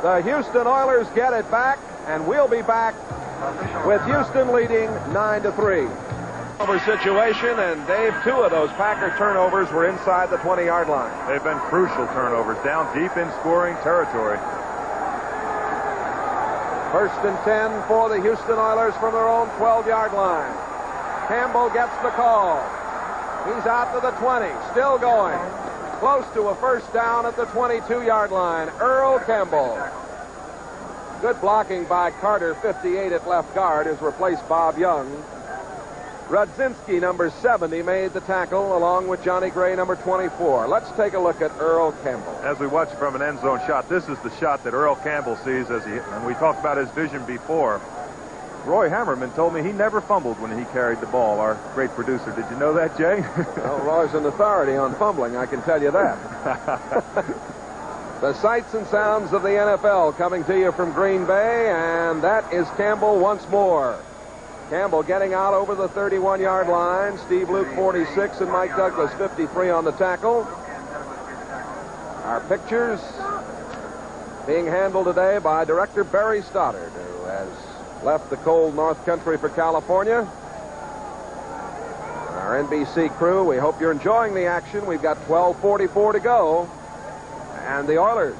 The Houston Oilers get it back, and we'll be back with Houston leading 9-3. Over situation, and Dave, 2 of those Packer turnovers were inside the 20-yard line. They've been crucial turnovers, down deep in scoring territory. First and 10 for the Houston Oilers from their own 12-yard line. Campbell gets the call. He's out to the 20, still going. Close to a first down at the 22-yard line. Earl Campbell. Good blocking by Carter, 58 at left guard, has replaced Bob Young. Rudzinski, number 70, made the tackle along with Johnny Gray, number 24. Let's take a look at Earl Campbell. As we watch from an end zone shot, this is the shot that Earl Campbell sees and we talked about his vision before. Roy Hammerman told me he never fumbled when he carried the ball, our great producer. Did you know that, Jay? Well, Roy's an authority on fumbling, I can tell you that. The sights and sounds of the NFL coming to you from Green Bay, and that is Campbell once more. Campbell getting out over the 31-yard line. Steve Luke, 46, and Mike Douglas, 53 on the tackle. Our pictures being handled today by director Barry Stoddard, who has left the cold North Country for California. Our NBC crew, we hope you're enjoying the action. We've got 12:44 to go. And the Oilers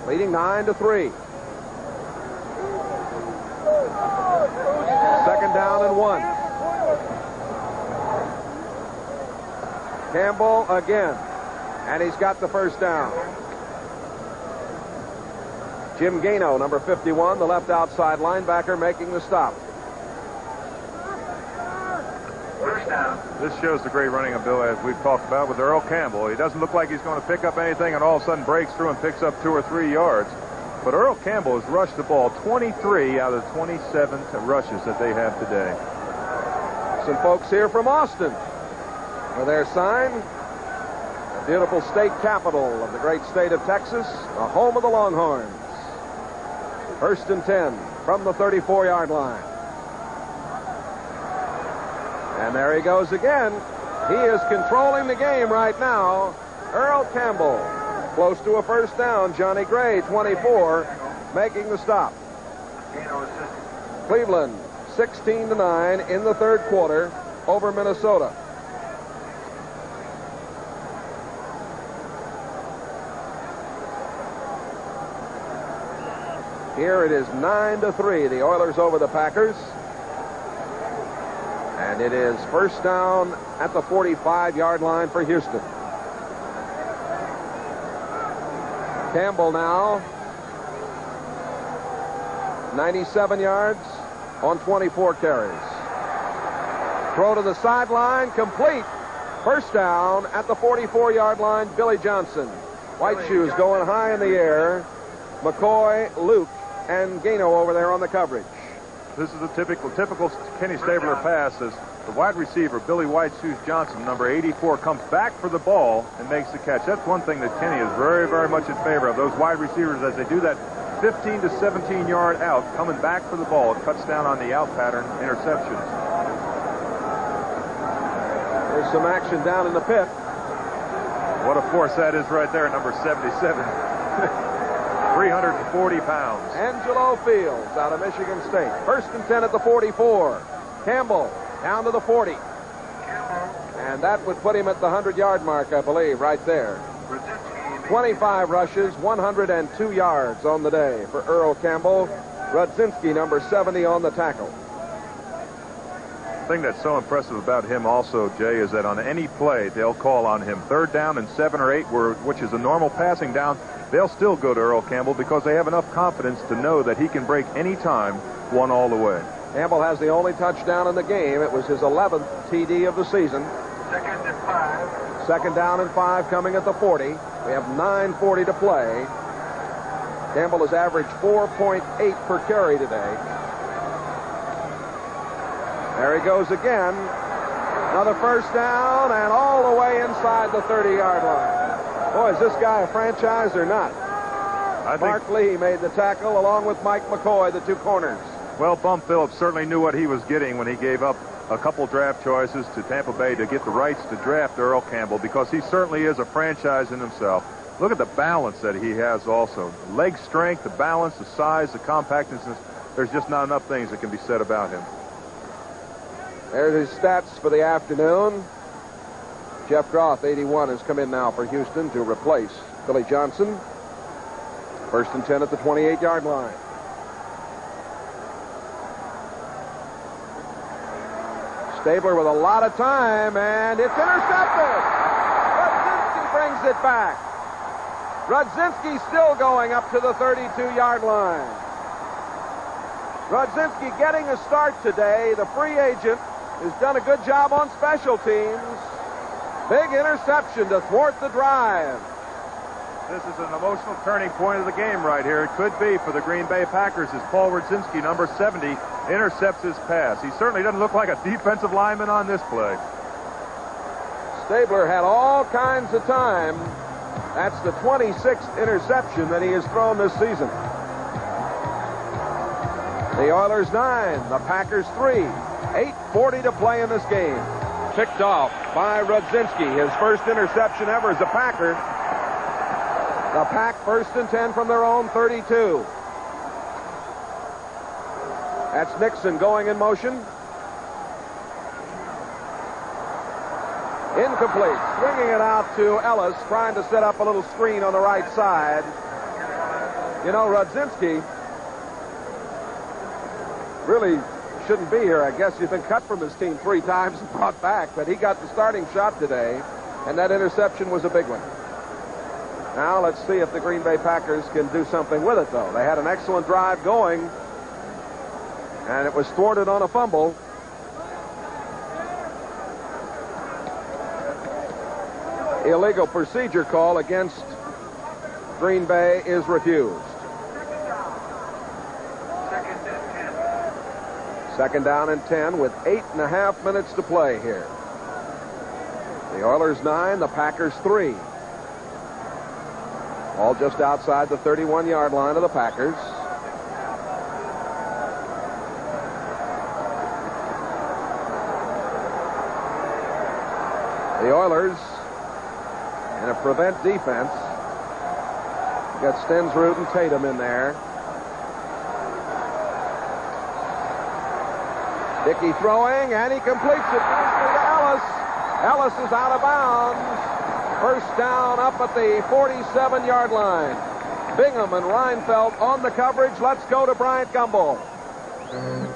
leading 9-3. Second down and 1. Campbell again. And he's got the first down. Jim Gano, number 51, the left outside linebacker, making the stop. First down. This shows the great running ability as we've talked about with Earl Campbell. He doesn't look like he's going to pick up anything and all of a sudden breaks through and picks up 2 or 3 yards. But Earl Campbell has rushed the ball 23 out of the 27 rushes that they have today. Some folks here from Austin with their sign. The beautiful state capital of the great state of Texas, the home of the Longhorns. 1st and 10 from the 34-yard line. And there he goes again. He is controlling the game right now. Earl Campbell, close to a first down. Johnny Gray, 24, making the stop. Cleveland, 16-9 in the 3rd quarter over Minnesota. Here it is 9-3. The Oilers over the Packers. And it is first down at the 45-yard line for Houston. Campbell now 97 yards on 24 carries. Throw to the sideline, complete. First down at the 44-yard line, Billy Johnson. White shoes going high in the air. McCoy, Luke, and Gano over there on the coverage. This is a typical Kenny Stabler pass as the wide receiver, Billy White Shoes Johnson, number 84, comes back for the ball and makes the catch. That's one thing that Kenny is very, very much in favor of. Those wide receivers, as they do that 15 to 17-yard out, coming back for the ball, it cuts down on the out pattern interceptions. There's some action down in the pit. What a force that is right there, number 77. 340 pounds. Angelo Fields out of Michigan State. 1st and 10 at the 44. Campbell down to the 40. And that would put him at the 100-yard mark, I believe, right there. 25 rushes, 102 yards on the day for Earl Campbell. Rudzinski, number 70, on the tackle. The thing that's so impressive about him also, Jay, is that on any play, they'll call on him 3rd down and 7 or 8, which is a normal passing down. They'll still go to Earl Campbell because they have enough confidence to know that he can break any time, one all the way. Campbell has the only touchdown in the game. It was his 11th TD of the season. 2nd and 5. 2nd down and 5 coming at the 40. We have 9:40 to play. Campbell has averaged 4.8 per carry today. There he goes again. Another first down and all the way inside the 30-yard line. Boy, is this guy a franchise or not? Mark Lee made the tackle along with Mike McCoy, the 2 corners. Well, Bum Phillips certainly knew what he was getting when he gave up a couple draft choices to Tampa Bay to get the rights to draft Earl Campbell, because he certainly is a franchise in himself. Look at the balance that he has also. Leg strength, the balance, the size, the compactness. There's just not enough things that can be said about him. There's his stats for the afternoon. Jeff Groth, 81, has come in now for Houston to replace Billy Johnson. 1st and 10 at the 28-yard line. Stabler with a lot of time, and it's intercepted. Rudzinski brings it back. Rudzinski still going up to the 32-yard line. Rudzinski getting a start today. The free agent has done a good job on special teams. Big interception to thwart the drive. This is an emotional turning point of the game right here. It could be for the Green Bay Packers as Paul Rudzinski, number 70, intercepts his pass. He certainly doesn't look like a defensive lineman on this play. Stabler had all kinds of time. That's the 26th interception that he has thrown this season. The Oilers 9, the Packers 3. 8:40 to play in this game. Picked off by Rudzinski. His first interception ever as a Packer. The Pack 1st and 10 from their own 32. That's Nixon going in motion. Incomplete. Swinging it out to Ellis, trying to set up a little screen on the right side. You know, Rudzinski really shouldn't be here. I guess he's been cut from his team 3 times and brought back, but he got the starting shot today, and that interception was a big one. Now let's see if the Green Bay Packers can do something with it, though. They had an excellent drive going, and it was thwarted on a fumble. Illegal procedure call against Green Bay is refused. Second down and 10 with 8.5 minutes to play here. The Oilers 9, the Packers 3. All just outside the 31-yard line of the Packers. The Oilers in a prevent defense. You got Stensrud and Tatum in there. Dickey throwing, and he completes it nicely to Ellis. Ellis is out of bounds. First down up at the 47-yard line. Bingham and Reinfeldt on the coverage. Let's go to Bryant Gumbel.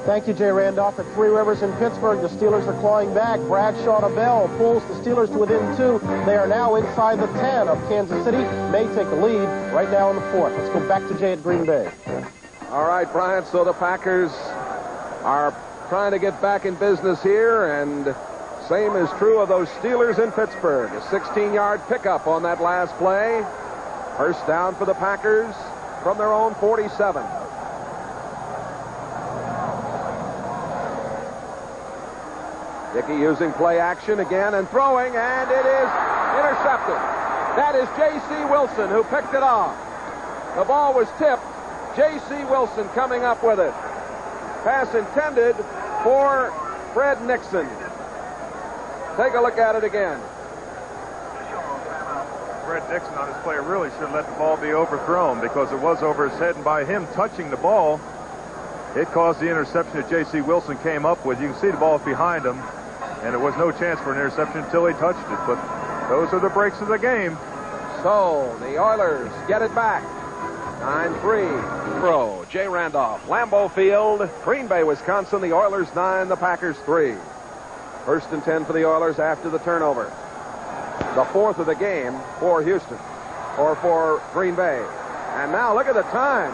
Thank you, Jay Randolph. At Three Rivers in Pittsburgh, the Steelers are clawing back. Bradshaw to Bell pulls the Steelers to within 2. They are now inside the 10 of Kansas City. May take the lead right now in the 4th. Let's go back to Jay at Green Bay. All right, Bryant, so the Packers are trying to get back in business here, and same is true of those Steelers in Pittsburgh. A 16-yard pickup on that last play. First down for the Packers from their own 47. Dickey using play action again and throwing, and it is intercepted. That is J.C. Wilson who picked it off. The ball was tipped. J.C. Wilson coming up with it. Pass intended for Fred Nixon. Take a look at it again. Fred Nixon on his play really should let the ball be overthrown because it was over his head, and by him touching the ball, it caused the interception that J.C. Wilson came up with. You can see the ball behind him, and there was no chance for an interception until he touched it. But those are the breaks of the game. So the Oilers get it back. 9-3 throw. Jay Randolph, Lambeau Field, Green Bay, Wisconsin. The Oilers 9, the Packers 3. First and 10 for the Oilers after the turnover. The 4th of the game for Houston, or for Green Bay. And now look at the time.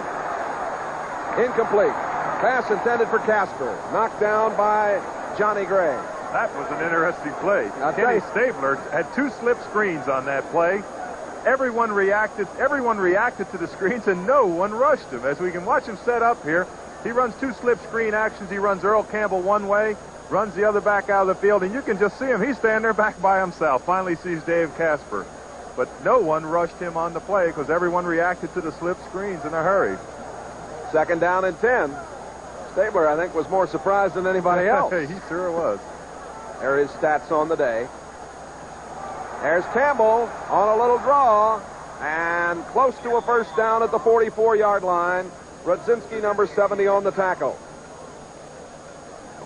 Incomplete. Pass intended for Casper. Knocked down by Johnny Gray. That was an interesting play. Kenny Stabler had 2 slip screens on that play. Everyone reacted to the screens, and no one rushed him. As we can watch him set up here, he runs 2 slip screen actions. He runs Earl Campbell one way, runs the other back out of the field, and you can just see him. He's standing there back by himself. Finally sees Dave Casper. But no one rushed him on the play because everyone reacted to the slip screens in a hurry. Second down and 10. Stabler, I think, was more surprised than anybody else. He sure was. There are his stats on the day. There's Campbell on a little draw, and close to a first down at the 44-yard line. Rudzinski, number 70, on the tackle.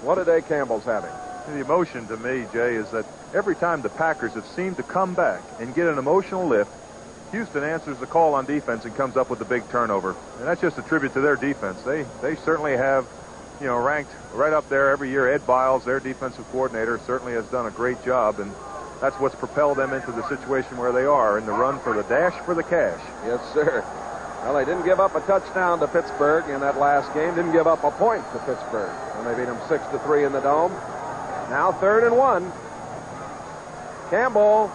What a day Campbell's having. The emotion to me, Jay, is that every time the Packers have seemed to come back and get an emotional lift, Houston answers the call on defense and comes up with a big turnover. And that's just a tribute to their defense. They certainly have, ranked right up there every year. Ed Biles, their defensive coordinator, certainly has done a great job, and that's what's propelled them into the situation where they are in the run for the dash for the cash. Yes, sir. Well, they didn't give up a touchdown to Pittsburgh in that last game. Didn't give up a point to Pittsburgh. And they beat them 6-3 in the Dome. Now 3rd and 1. Campbell,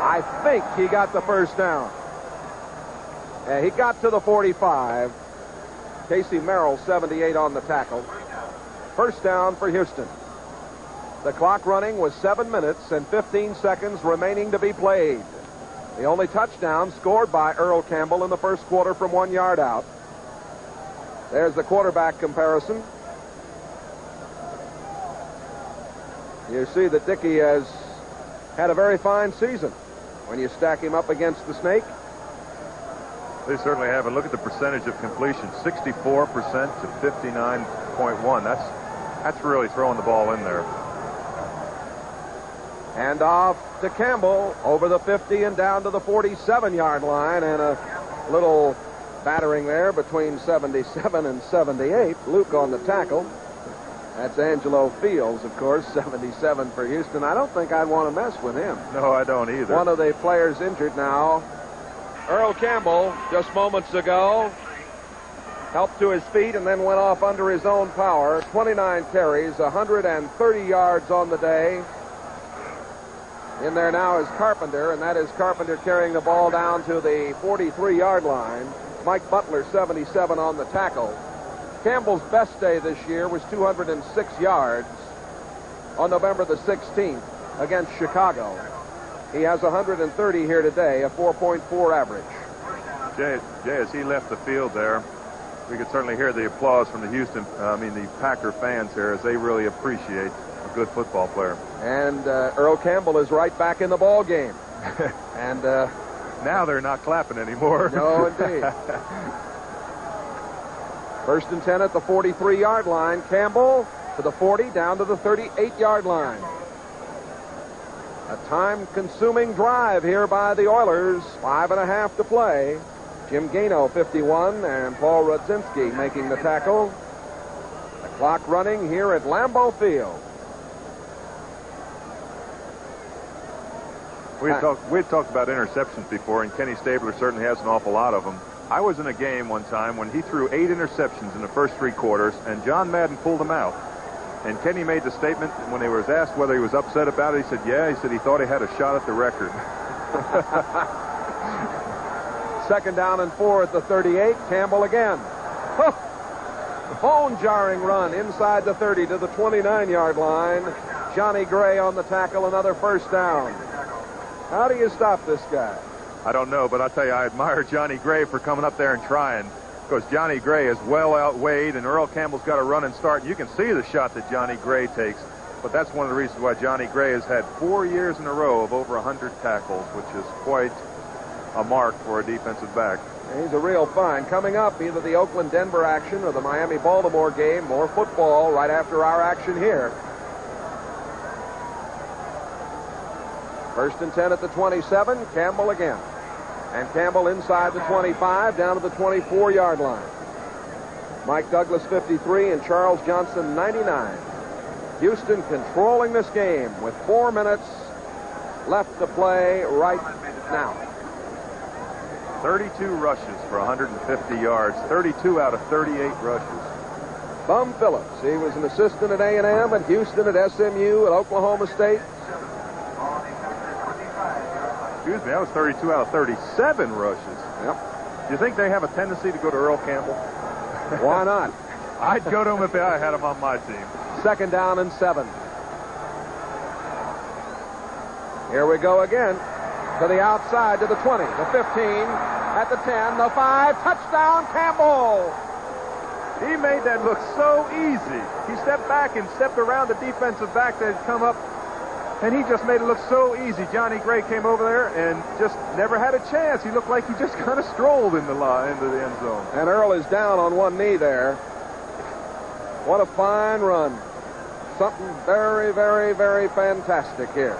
I think he got the first down. He got to the 45. Casey Merrill, 78, on the tackle. First down for Houston. The clock running with 7 minutes and 15 seconds remaining to be played. The only touchdown scored by Earl Campbell in the first quarter from 1 yard out. There's the quarterback comparison. You see that Dickey has had a very fine season when you stack him up against the Snake. They certainly have. And look at the percentage of completion, 64% to 59.1. That's really throwing the ball in there. And off to Campbell over the 50 and down to the 47-yard line, and a little battering there between 77 and 78. Luke on the tackle. That's Angelo Fields, of course, 77 for Houston. I don't think I'd want to mess with him. No, I don't either. One of the players injured now. Earl Campbell, just moments ago, helped to his feet and then went off under his own power. 29 carries, 130 yards on the day. In there now is Carpenter, and that is Carpenter carrying the ball down to the 43-yard line. Mike Butler, 77 on the tackle. Campbell's best day this year was 206 yards on November the 16th against Chicago. He has 130 here today, a 4.4 average. Jay, as he left the field there, we could certainly hear the applause from the Packer fans here, as they really appreciate a good football player. And Earl Campbell is right back in the ball game. And now they're not clapping anymore. No, indeed. First and 10 at the 43-yard line. Campbell to the 40, down to the 38-yard line. A time-consuming drive here by the Oilers. 5.5 to play. Jim Gano, 51, and Paul Rudzinski making the tackle. The clock running here at Lambeau Field. We had talked about interceptions before, and Kenny Stabler certainly has an awful lot of them. I was in a game one time when he threw 8 interceptions in the first 3 quarters, and John Madden pulled them out. And Kenny made the statement when he was asked whether he was upset about it. He said, yeah, he said he thought he had a shot at the record. Second down and 4 at the 38. Campbell again. Bone-jarring run inside the 30 to the 29-yard line. Johnny Gray on the tackle, another first down. How do you stop this guy? I don't know, but I'll tell you, I admire Johnny Gray for coming up there and trying, because Johnny Gray is well outweighed, and Earl Campbell's got to run and start. You can see the shot that Johnny Gray takes, but that's one of the reasons why Johnny Gray has had 4 years in a row of over 100 tackles, which is quite a mark for a defensive back. He's a real find. Coming up, either the Oakland-Denver action or the Miami-Baltimore game. More football right after our action here. First and 10 at the 27. Campbell again. And Campbell inside the 25, down to the 24-yard line. Mike Douglas, 53, and Charles Johnson, 99. Houston controlling this game with 4 minutes left to play right now. 32 rushes for 150 yards, 32 out of 38 rushes. Bum Phillips, he was an assistant at A&M, at Houston, at SMU, at Oklahoma State. Excuse me, that was 32 out of 37 rushes. Yep. Do you think they have a tendency to go to Earl Campbell? Why not? I'd go to him if I had him on my team. Second down and 7. Here we go again. To the outside, to the 20, the 15, at the 10, the 5, touchdown Campbell! He made that look so easy. He stepped back and stepped around the defensive back that had come up, and he just made it look so easy. Johnny Gray came over there and just never had a chance. He looked like he just kind of strolled into the end zone. And Earl is down on one knee there. What a fine run. Something very, very, very fantastic here.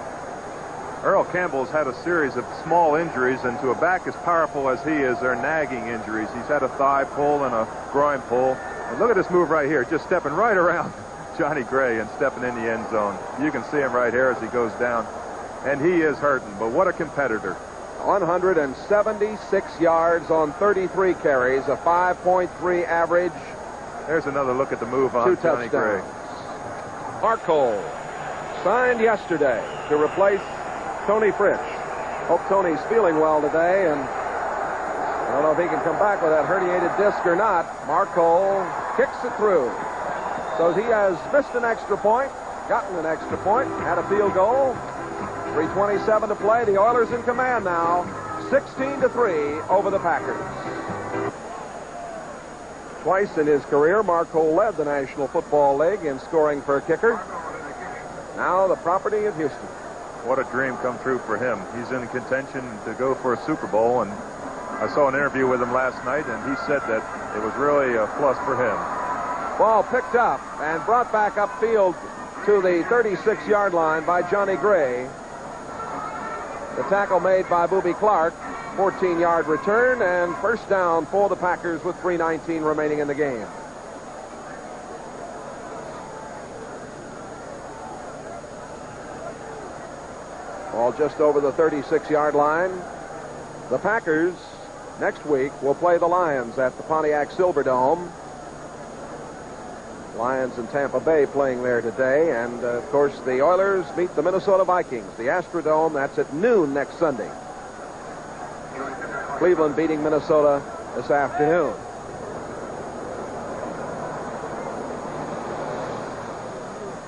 Earl Campbell's had a series of small injuries, and to a back as powerful as he is, they're nagging injuries. He's had a thigh pull and a groin pull. And look at this move right here, just stepping right around Johnny Gray and stepping in the end zone. You can see him right here as he goes down. And he is hurting, but what a competitor. 176 yards on 33 carries, a 5.3 average. There's another look at the move on 2 Johnny Gray. Mark Cole signed yesterday to replace Tony Fritsch. Hope Tony's feeling well today, and I don't know if he can come back with that herniated disc or not. Mark Cole kicks it through. So he has missed an extra point, gotten an extra point, had a field goal. 3:27 to play. The Oilers in command now. 16-3 over the Packers. Twice in his career, Mark Cole led the National Football League in scoring per kicker. Now the property of Houston. What a dream come true for him. He's in contention to go for a Super Bowl, and I saw an interview with him last night, and he said that it was really a plus for him. Ball picked up and brought back upfield to the 36-yard line by Johnny Gray. The tackle made by Boobie Clark. 14-yard return and first down for the Packers with 3:19 remaining in the game. Ball just over the 36-yard line. The Packers next week will play the Lions at the Pontiac Silverdome. Lions in Tampa Bay playing there today. And, of course, the Oilers meet the Minnesota Vikings. The Astrodome, that's at noon next Sunday. Cleveland beating Minnesota this afternoon.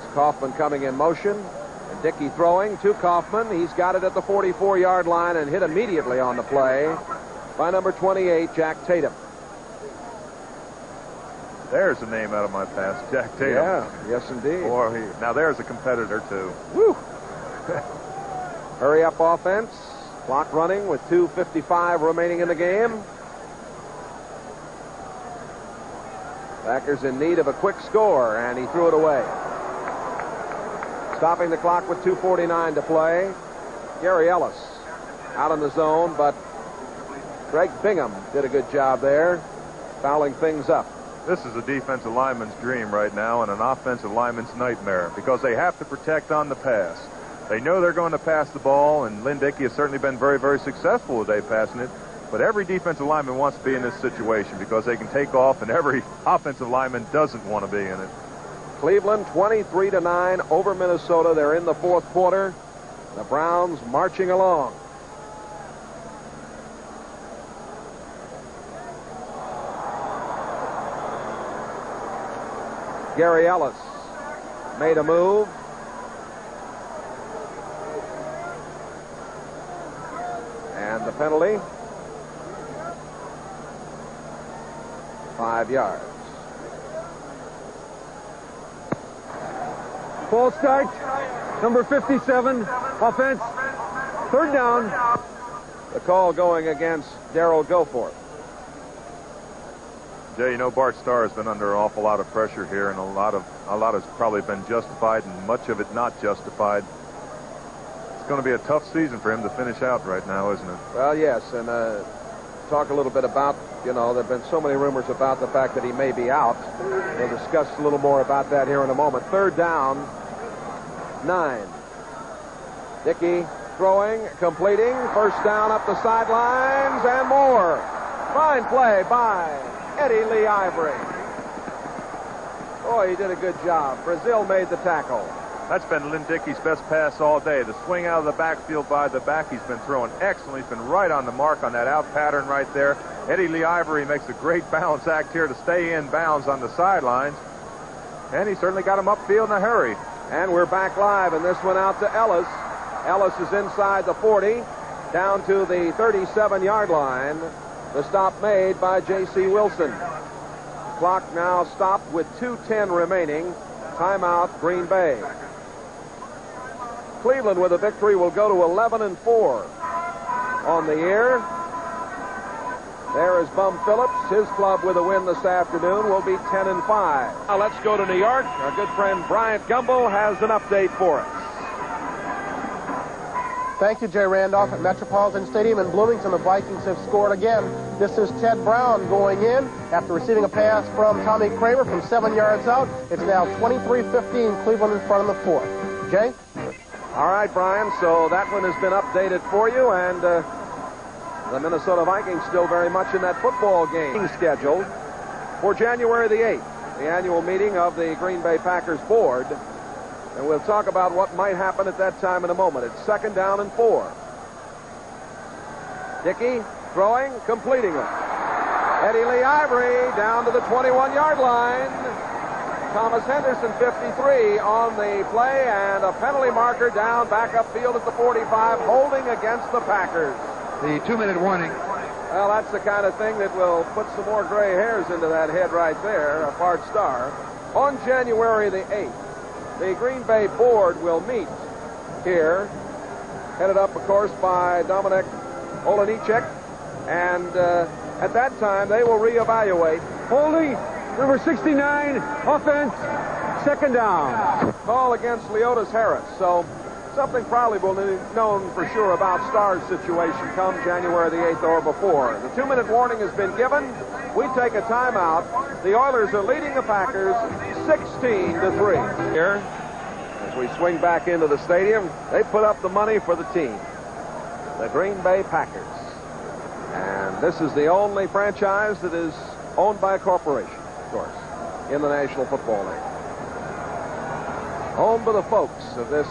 It's Kaufman coming in motion. And Dickey throwing to Kaufman. He's got it at the 44-yard line and hit immediately on the play by number 28, Jack Tatum. There's a name out of my past, Jack Tatum. Yeah, yes, indeed. Now there's a competitor, too. Woo! Hurry up offense. Clock running with 2:55 remaining in the game. Packers in need of a quick score, and he threw it away. Stopping the clock with 2:49 to play. Gary Ellis out in the zone, but Greg Bingham did a good job there, fouling things up. This is a defensive lineman's dream right now and an offensive lineman's nightmare because they have to protect on the pass. They know they're going to pass the ball, and Lynn Dickey has certainly been very, very successful today passing it. But every defensive lineman wants to be in this situation because they can take off, and every offensive lineman doesn't want to be in it. Cleveland 23-9 over Minnesota. They're in the fourth quarter. The Browns marching along. Gary Ellis made a move. And the penalty, 5 yards. Full start, number 57, offense, third down. The call going against Darrell Goforth. Jay, you know Bart Starr has been under an awful lot of pressure here, and a lot has probably been justified, and much of it not justified. It's going to be a tough season for him to finish out right now, isn't it? Well, yes, and talk a little bit about, there have been so many rumors about the fact that he may be out. We'll discuss a little more about that here in a moment. Third down, 9. Dickey throwing, completing, first down up the sidelines, and more. Fine play by Eddie Lee Ivory. Boy, he did a good job. Brazil made the tackle. That's been Lynn Dickey's best pass all day. The swing out of the backfield by the back. He's been throwing excellent. He's been right on the mark on that out pattern right there. Eddie Lee Ivory makes a great balance act here to stay in bounds on the sidelines. And he certainly got him upfield in a hurry. And we're back live, and this went out to Ellis. Ellis is inside the 40, down to the 37-yard line. The stop made by J.C. Wilson. Clock now stopped with 2:10 remaining. Timeout, Green Bay. Cleveland with a victory will go to 11-4 on the year. There is Bum Phillips. His club with a win this afternoon will be 10-5. Now let's go to New York. Our good friend Bryant Gumbel has an update for us. Thank you, Jay Randolph. At Metropolitan Stadium in Bloomington, the Vikings have scored again. This is Ted Brown going in after receiving a pass from Tommy Kramer from 7 yards out. It's now 23-15, Cleveland in front of the fourth. Jay? All right, Brian, so that one has been updated for you, and the Minnesota Vikings still very much in that football game scheduled for January the 8th, the annual meeting of the Green Bay Packers board. And we'll talk about what might happen at that time in a moment. It's 2nd down and 4. Dickey throwing, completing it. Eddie Lee Ivory down to the 21-yard line. Thomas Henderson, 53, on the play, and a penalty marker down back upfield at the 45, holding against the Packers. The 2-minute warning. Well, that's the kind of thing that will put some more gray hairs into that head right there, a Bart Starr. On January the 8th, the Green Bay board will meet here, headed up, of course, by Dominic Olejniczak, and at that time they will reevaluate. Holding, number 69, offense, 2nd down. Call against Leotis Harris, so something probably will be known for sure about Starr's situation come January the 8th or before. The 2-minute warning has been given. We take a timeout. The Oilers are leading the Packers 16-3. Here, As we swing back into the stadium, they put up the money for the team, the Green Bay Packers. And this is the only franchise that is owned by a corporation, of course, in the National Football League. Home to the folks of this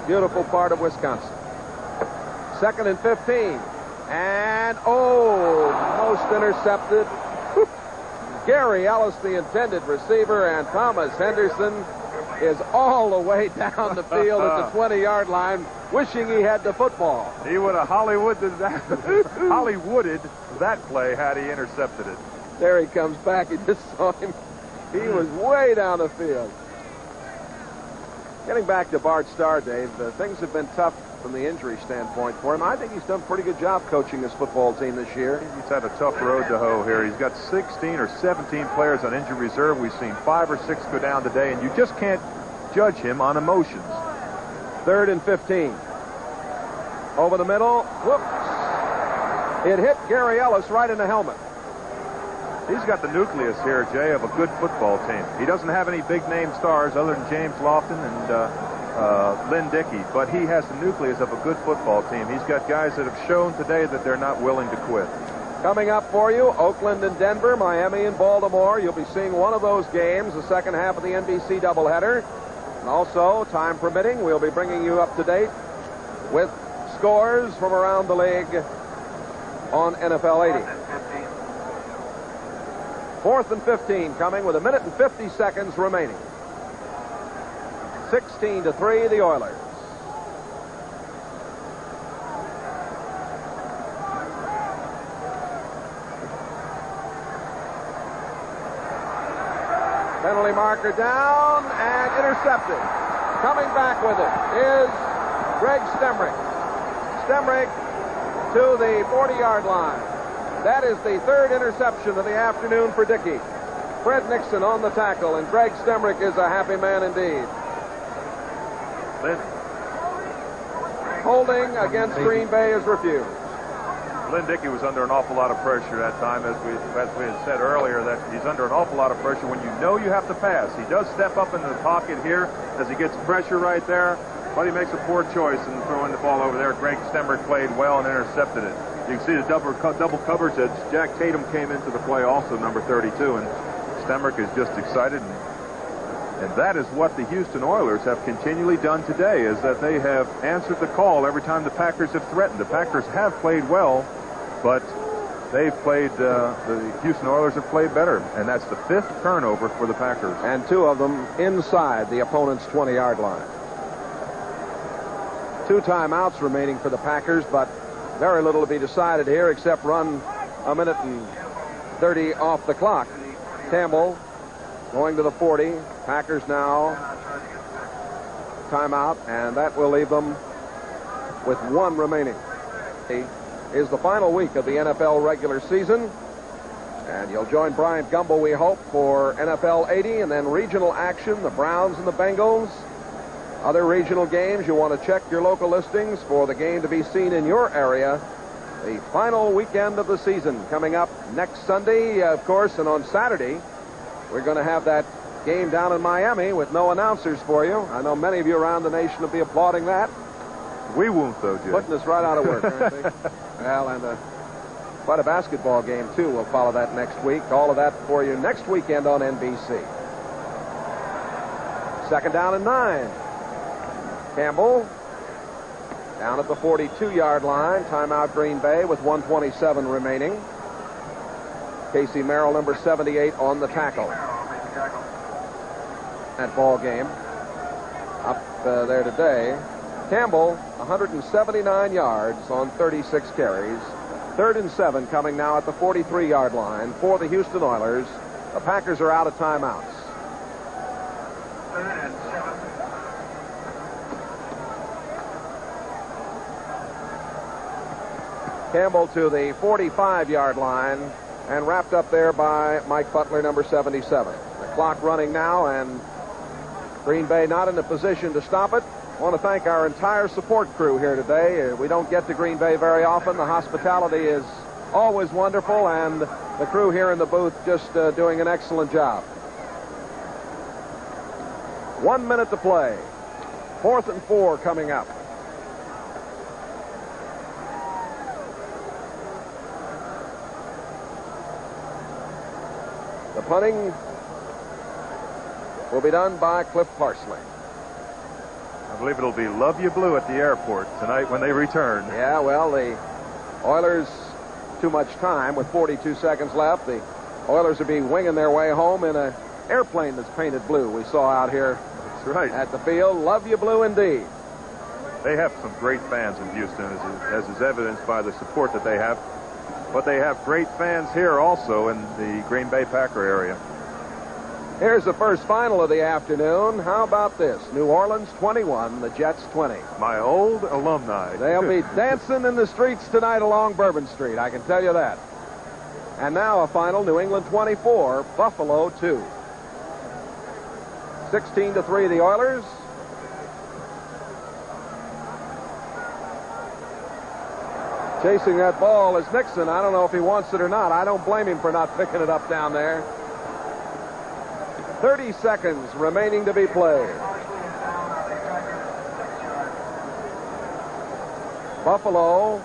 beautiful part of Wisconsin. 2nd and 15. And, most intercepted. Gary Ellis, the intended receiver, and Thomas Henderson is all the way down the field at the 20-yard line, wishing he had the football. He would have Hollywooded that play had he intercepted it. There he comes back. You just saw him. He was way down the field. Getting back to Bart Starr, Dave, things have been tough from the injury standpoint for him. I think he's done a pretty good job coaching this football team this year. He's had a tough road to hoe here. He's got 16 or 17 players on injury reserve. We've seen 5 or 6 go down today, and you just can't judge him on emotions. 3rd and 15. Over the middle. Whoops. It hit Gary Ellis right in the helmet. He's got the nucleus here, Jay, of a good football team. He doesn't have any big-name stars other than James Lofton and Lynn Dickey, but he has the nucleus of a good football team. He's got guys that have shown today that they're not willing to quit. Coming up for you, Oakland and Denver, Miami and Baltimore. You'll be seeing one of those games, the second half of the NBC doubleheader. And also, time permitting, we'll be bringing you up to date with scores from around the league on NFL 80. 4th and 15 coming with 1 minute and 50 seconds remaining. 16-3, the Oilers. Penalty marker down and intercepted. Coming back with it is Greg Stemrick. Stemrick to the 40-yard line. That is the 3rd interception of the afternoon for Dickey. Fred Nixon on the tackle, and Greg Stemrick is a happy man indeed. Holding against Green Bay is refused. Lynn Dickey was under an awful lot of pressure that time, as we had said earlier, that he's under an awful lot of pressure when you know you have to pass. He does step up into the pocket here as he gets pressure right there, but he makes a poor choice in throwing the ball over there. Greg Stemrick played well and intercepted it. You can see the double coverage that Jack Tatum came into the play also, number 32, and Stemrick is just excited. And that is what the Houston Oilers have continually done today, is that they have answered the call every time the Packers have threatened. The Packers have played well, but they've played, the Houston Oilers have played better, and that's the 5th turnover for the Packers. And 2 of them inside the opponent's 20-yard line. 2 timeouts remaining for the Packers, but very little to be decided here except run 1 minute and 30 off the clock. Campbell going to the 40. Packers now timeout, and that will leave them with 1 remaining. Is the final week of the NFL regular season, and you'll join Bryant Gumbel, we hope, for NFL 80 and then regional action, the Browns and the Bengals. Other regional games, you want to check your local listings for the game to be seen in your area. The final weekend of the season coming up next Sunday, of course, and on Saturday, we're going to have that game down in Miami with no announcers for you. I know many of you around the nation will be applauding that. We won't, though, Jay. Putting us right out of work, aren't they? Well, and quite a basketball game, too. We'll follow that next week. All of that for you next weekend on NBC. 2nd down and 9. Campbell down at the 42-yard line. Timeout Green Bay with 1:27 remaining. Casey Merrill, number 78, on the tackle. That ball game up there today. Campbell, 179 yards on 36 carries. 3rd and 7 coming now at the 43-yard line for the Houston Oilers. The Packers are out of timeouts. 3rd and 7. Campbell to the 45-yard line and wrapped up there by Mike Butler, number 77. The clock running now, and Green Bay not in a position to stop it. I want to thank our entire support crew here today. We don't get to Green Bay very often. The hospitality is always wonderful, and the crew here in the booth just doing an excellent job. 1 minute to play. 4th and 4 coming up. The punting will be done by Cliff Parsley. I believe it'll be Love You Blue at the airport tonight when they return. Yeah, well, the Oilers, too much time with 42 seconds left. The Oilers will be winging their way home in an airplane that's painted blue we saw out here. That's right. At the field. Love You Blue indeed. They have some great fans in Houston, as is evidenced by the support that they have. But they have great fans here also in the Green Bay Packer area. Here's the first final of the afternoon. How about this? New Orleans 21, the Jets 20. My old alumni. They'll be dancing in the streets tonight along Bourbon Street, I can tell you that. And now a final, New England 24, Buffalo 2. 16-3 the Oilers. Chasing that ball is Nixon. I don't know if he wants it or not. I don't blame him for not picking it up down there. 30 seconds remaining to be played. Buffalo,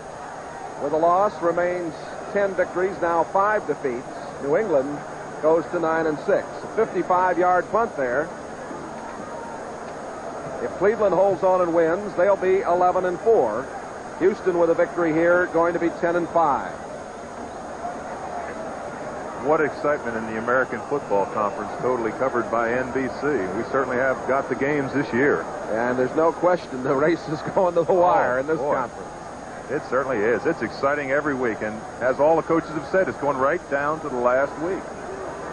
with a loss, remains 10 victories, now 5 defeats. New England goes to 9-6. A 55-yard punt there. If Cleveland holds on and wins, they'll be 11-4. Houston with a victory here going to be 10-5. What excitement in the American Football Conference, totally covered by NBC. We certainly have got the games this year. And there's no question the race is going to the wire in this conference. It certainly is. It's exciting every week. And as all the coaches have said, it's going right down to the last week.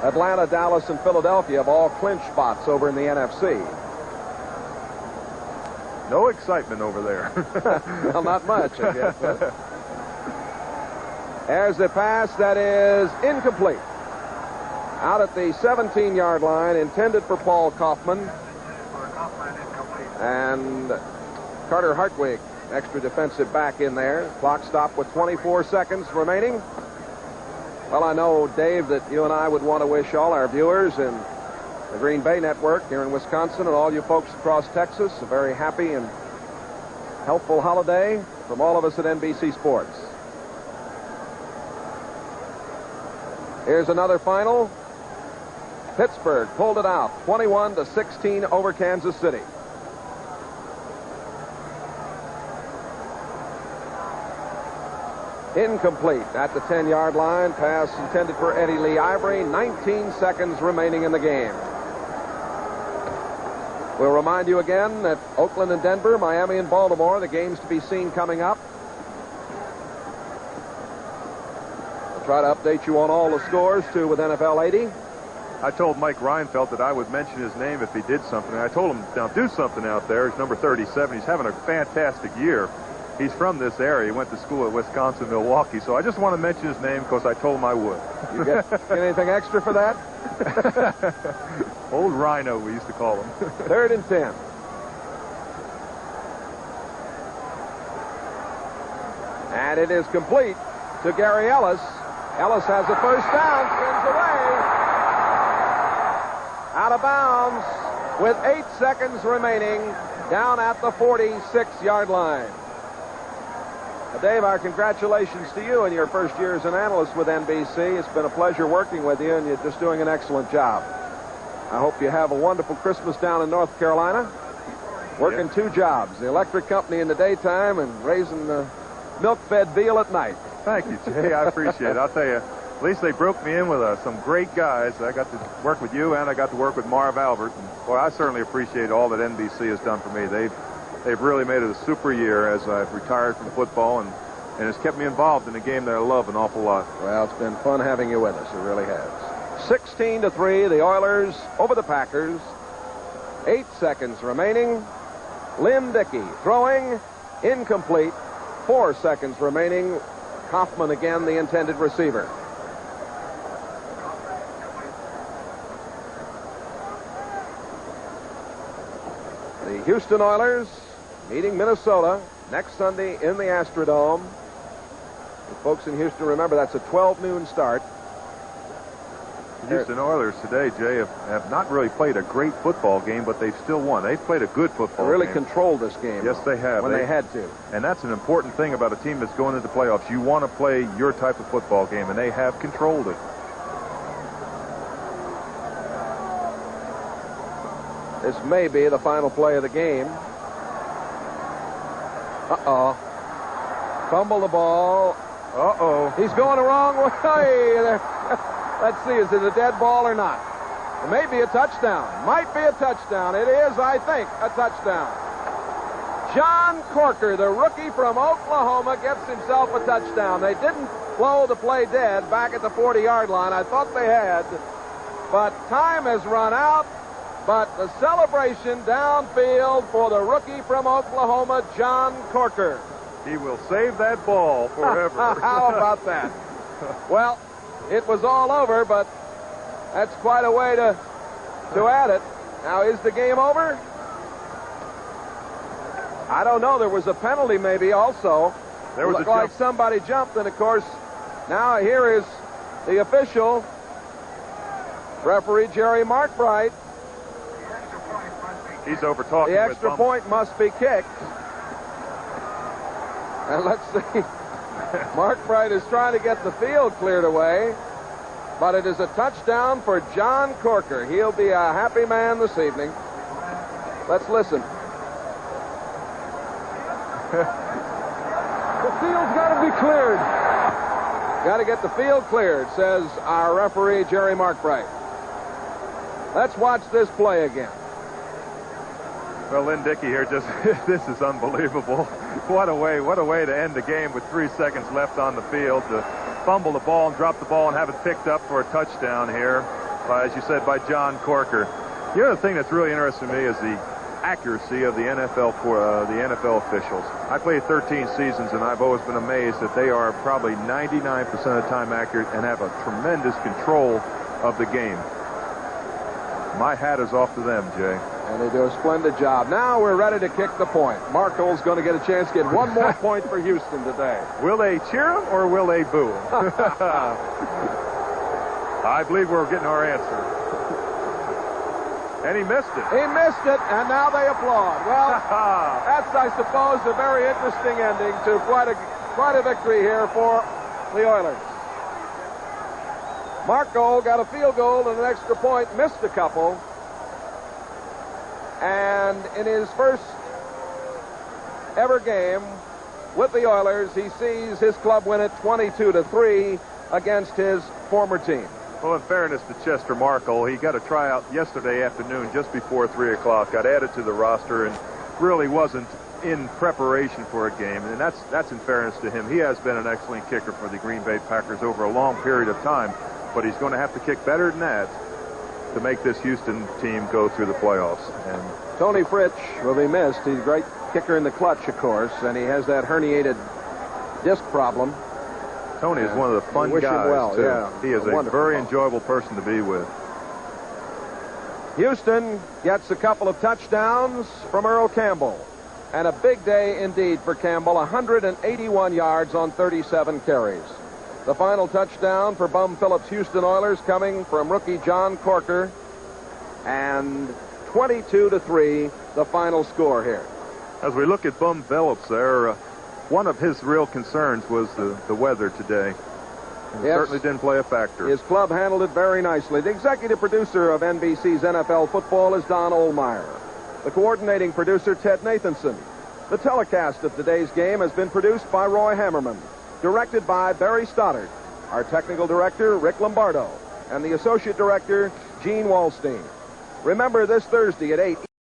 Atlanta, Dallas, and Philadelphia have all clinched spots over in the NFC. No excitement over there. Well, not much, I guess. There's the pass that is incomplete. Out at the 17-yard line, intended for Paul Kaufman. And Carter Hartwig, extra defensive back in there. Clock stopped with 24 seconds remaining. Well, I know, Dave, that you and I would want to wish all our viewers in the Green Bay Network here in Wisconsin and all you folks across Texas a very happy and healthful holiday from all of us at NBC Sports. Here's another final. Pittsburgh pulled it out, 21-16 over Kansas City. Incomplete at the 10-yard line. Pass intended for Eddie Lee Ivory. 19 seconds remaining in the game. We'll remind you again that Oakland and Denver, Miami and Baltimore, the games to be seen coming up. We'll try to update you on all the scores, too, with NFL 80. I told Mike Reinfeldt that I would mention his name if he did something. I told him, now do something out there. He's number 37. He's having a fantastic year. He's from this area. He went to school at Wisconsin, Milwaukee. So I just want to mention his name because I told him I would. You get anything extra for that? Old Rhino, we used to call him. 3rd and 10. And it is complete to Gary Ellis. Ellis has a first down, spins away. Out of bounds with 8 seconds remaining down at the 46-yard line. Dave, our congratulations to you in your first year as an analyst with NBC. It's been a pleasure working with you, and you're just doing an excellent job. I hope you have a wonderful Christmas down in North Carolina. Working 2 jobs, the electric company in the daytime and raising the milk-fed veal at night. Thank you, Jay. I appreciate it. I'll tell you, at least they broke me in with some great guys. I got to work with you, and I got to work with Marv Albert. And, boy, I certainly appreciate all that NBC has done for me. They've really made it a super year as I've retired from football, and it's kept me involved in a game that I love an awful lot. Well, it's been fun having you with us. It really has. 16-3, the Oilers over the Packers. 8 seconds remaining. Lynn Dickey throwing, incomplete. 4 seconds remaining. Kaufman again, the intended receiver. The Houston Oilers meeting Minnesota next Sunday in the Astrodome. The folks in Houston, remember, that's a 12 noon start. Houston Oilers today, Jay, have not really played a great football game, but they've still won. They've played a good football They really game. controlled this game. Yes, they have. When they had to. And that's an important thing about a team that's going into the playoffs. You want to play your type of football game, and they have controlled it. This may be the final play of the game. Uh-oh. Fumble the ball. Uh-oh. He's going the wrong way. Let's see, is it a dead ball or not? It may be a touchdown. Might be a touchdown. It is, I think, a touchdown. John Corker, the rookie from Oklahoma, gets himself a touchdown. They didn't blow the play dead back at the 40-yard line. I thought they had. But time has run out. But the celebration downfield for the rookie from Oklahoma, John Corker. He will save that ball forever. How about that? Well, it was all over, but that's quite a way to add it. Now, is the game over? I don't know. There was a penalty maybe also. There was Looked like somebody jumped, and of course, now here is the official, referee Jerry Markbright. He's over talking The with extra Bum. point must be kicked. And let's see. Markbright is trying to get the field cleared away. But it is a touchdown for John Corker. He'll be a happy man this evening. Let's listen. The field's got to be cleared. Got to get the field cleared, says our referee, Jerry Markbright. Let's watch this play again. Well, Lynn Dickey here just, this is unbelievable. What a way to end the game with 3 seconds left on the field to fumble the ball and drop the ball and have it picked up for a touchdown here, as you said, by John Corker. The other thing that's really interesting to me is the accuracy of the NFL officials. I played 13 seasons, and I've always been amazed that they are probably 99% of the time accurate and have a tremendous control of the game. My hat is off to them, Jay. And they do a splendid job. Now we're ready to kick the point. Marco's going to get a chance to get one more point for Houston today. Will they cheer him or will they boo him? I believe we're getting our answer. And he missed it. He missed it, and now they applaud. Well, that's, I suppose, a very interesting ending to quite a victory here for the Oilers. Marco got a field goal and an extra point, missed a couple. And in his first ever game with the Oilers, he sees his club win it 22-3 against his former team. Well, in fairness to Chester Markle, he got a tryout yesterday afternoon just before 3 o'clock, got added to the roster, and really wasn't in preparation for a game. And that's in fairness to him. He has been an excellent kicker for the Green Bay Packers over a long period of time, but he's going to have to kick better than that to make this Houston team go through the playoffs. And Tony Fritsch will be missed. He's a great kicker in the clutch, of course, and he has that herniated disc problem. Tony is one of the fun wish him guys, well, too. yeah. He is a very enjoyable person to be with. Houston gets a couple of touchdowns from Earl Campbell. And a big day indeed for Campbell, 181 yards on 37 carries. The final touchdown for Bum Phillips' Houston Oilers coming from rookie John Corker. And 22-3, the final score here. As we look at Bum Phillips there, one of his real concerns was the weather today. It certainly didn't play a factor. His club handled it very nicely. The executive producer of NBC's NFL Football is Don Ohlmeyer. The coordinating producer, Ted Nathanson. The telecast of today's game has been produced by Roy Hammerman, directed by Barry Stoddard, our technical director, Rick Lombardo, and the associate director, Gene Wallstein. Remember, this Thursday at 8.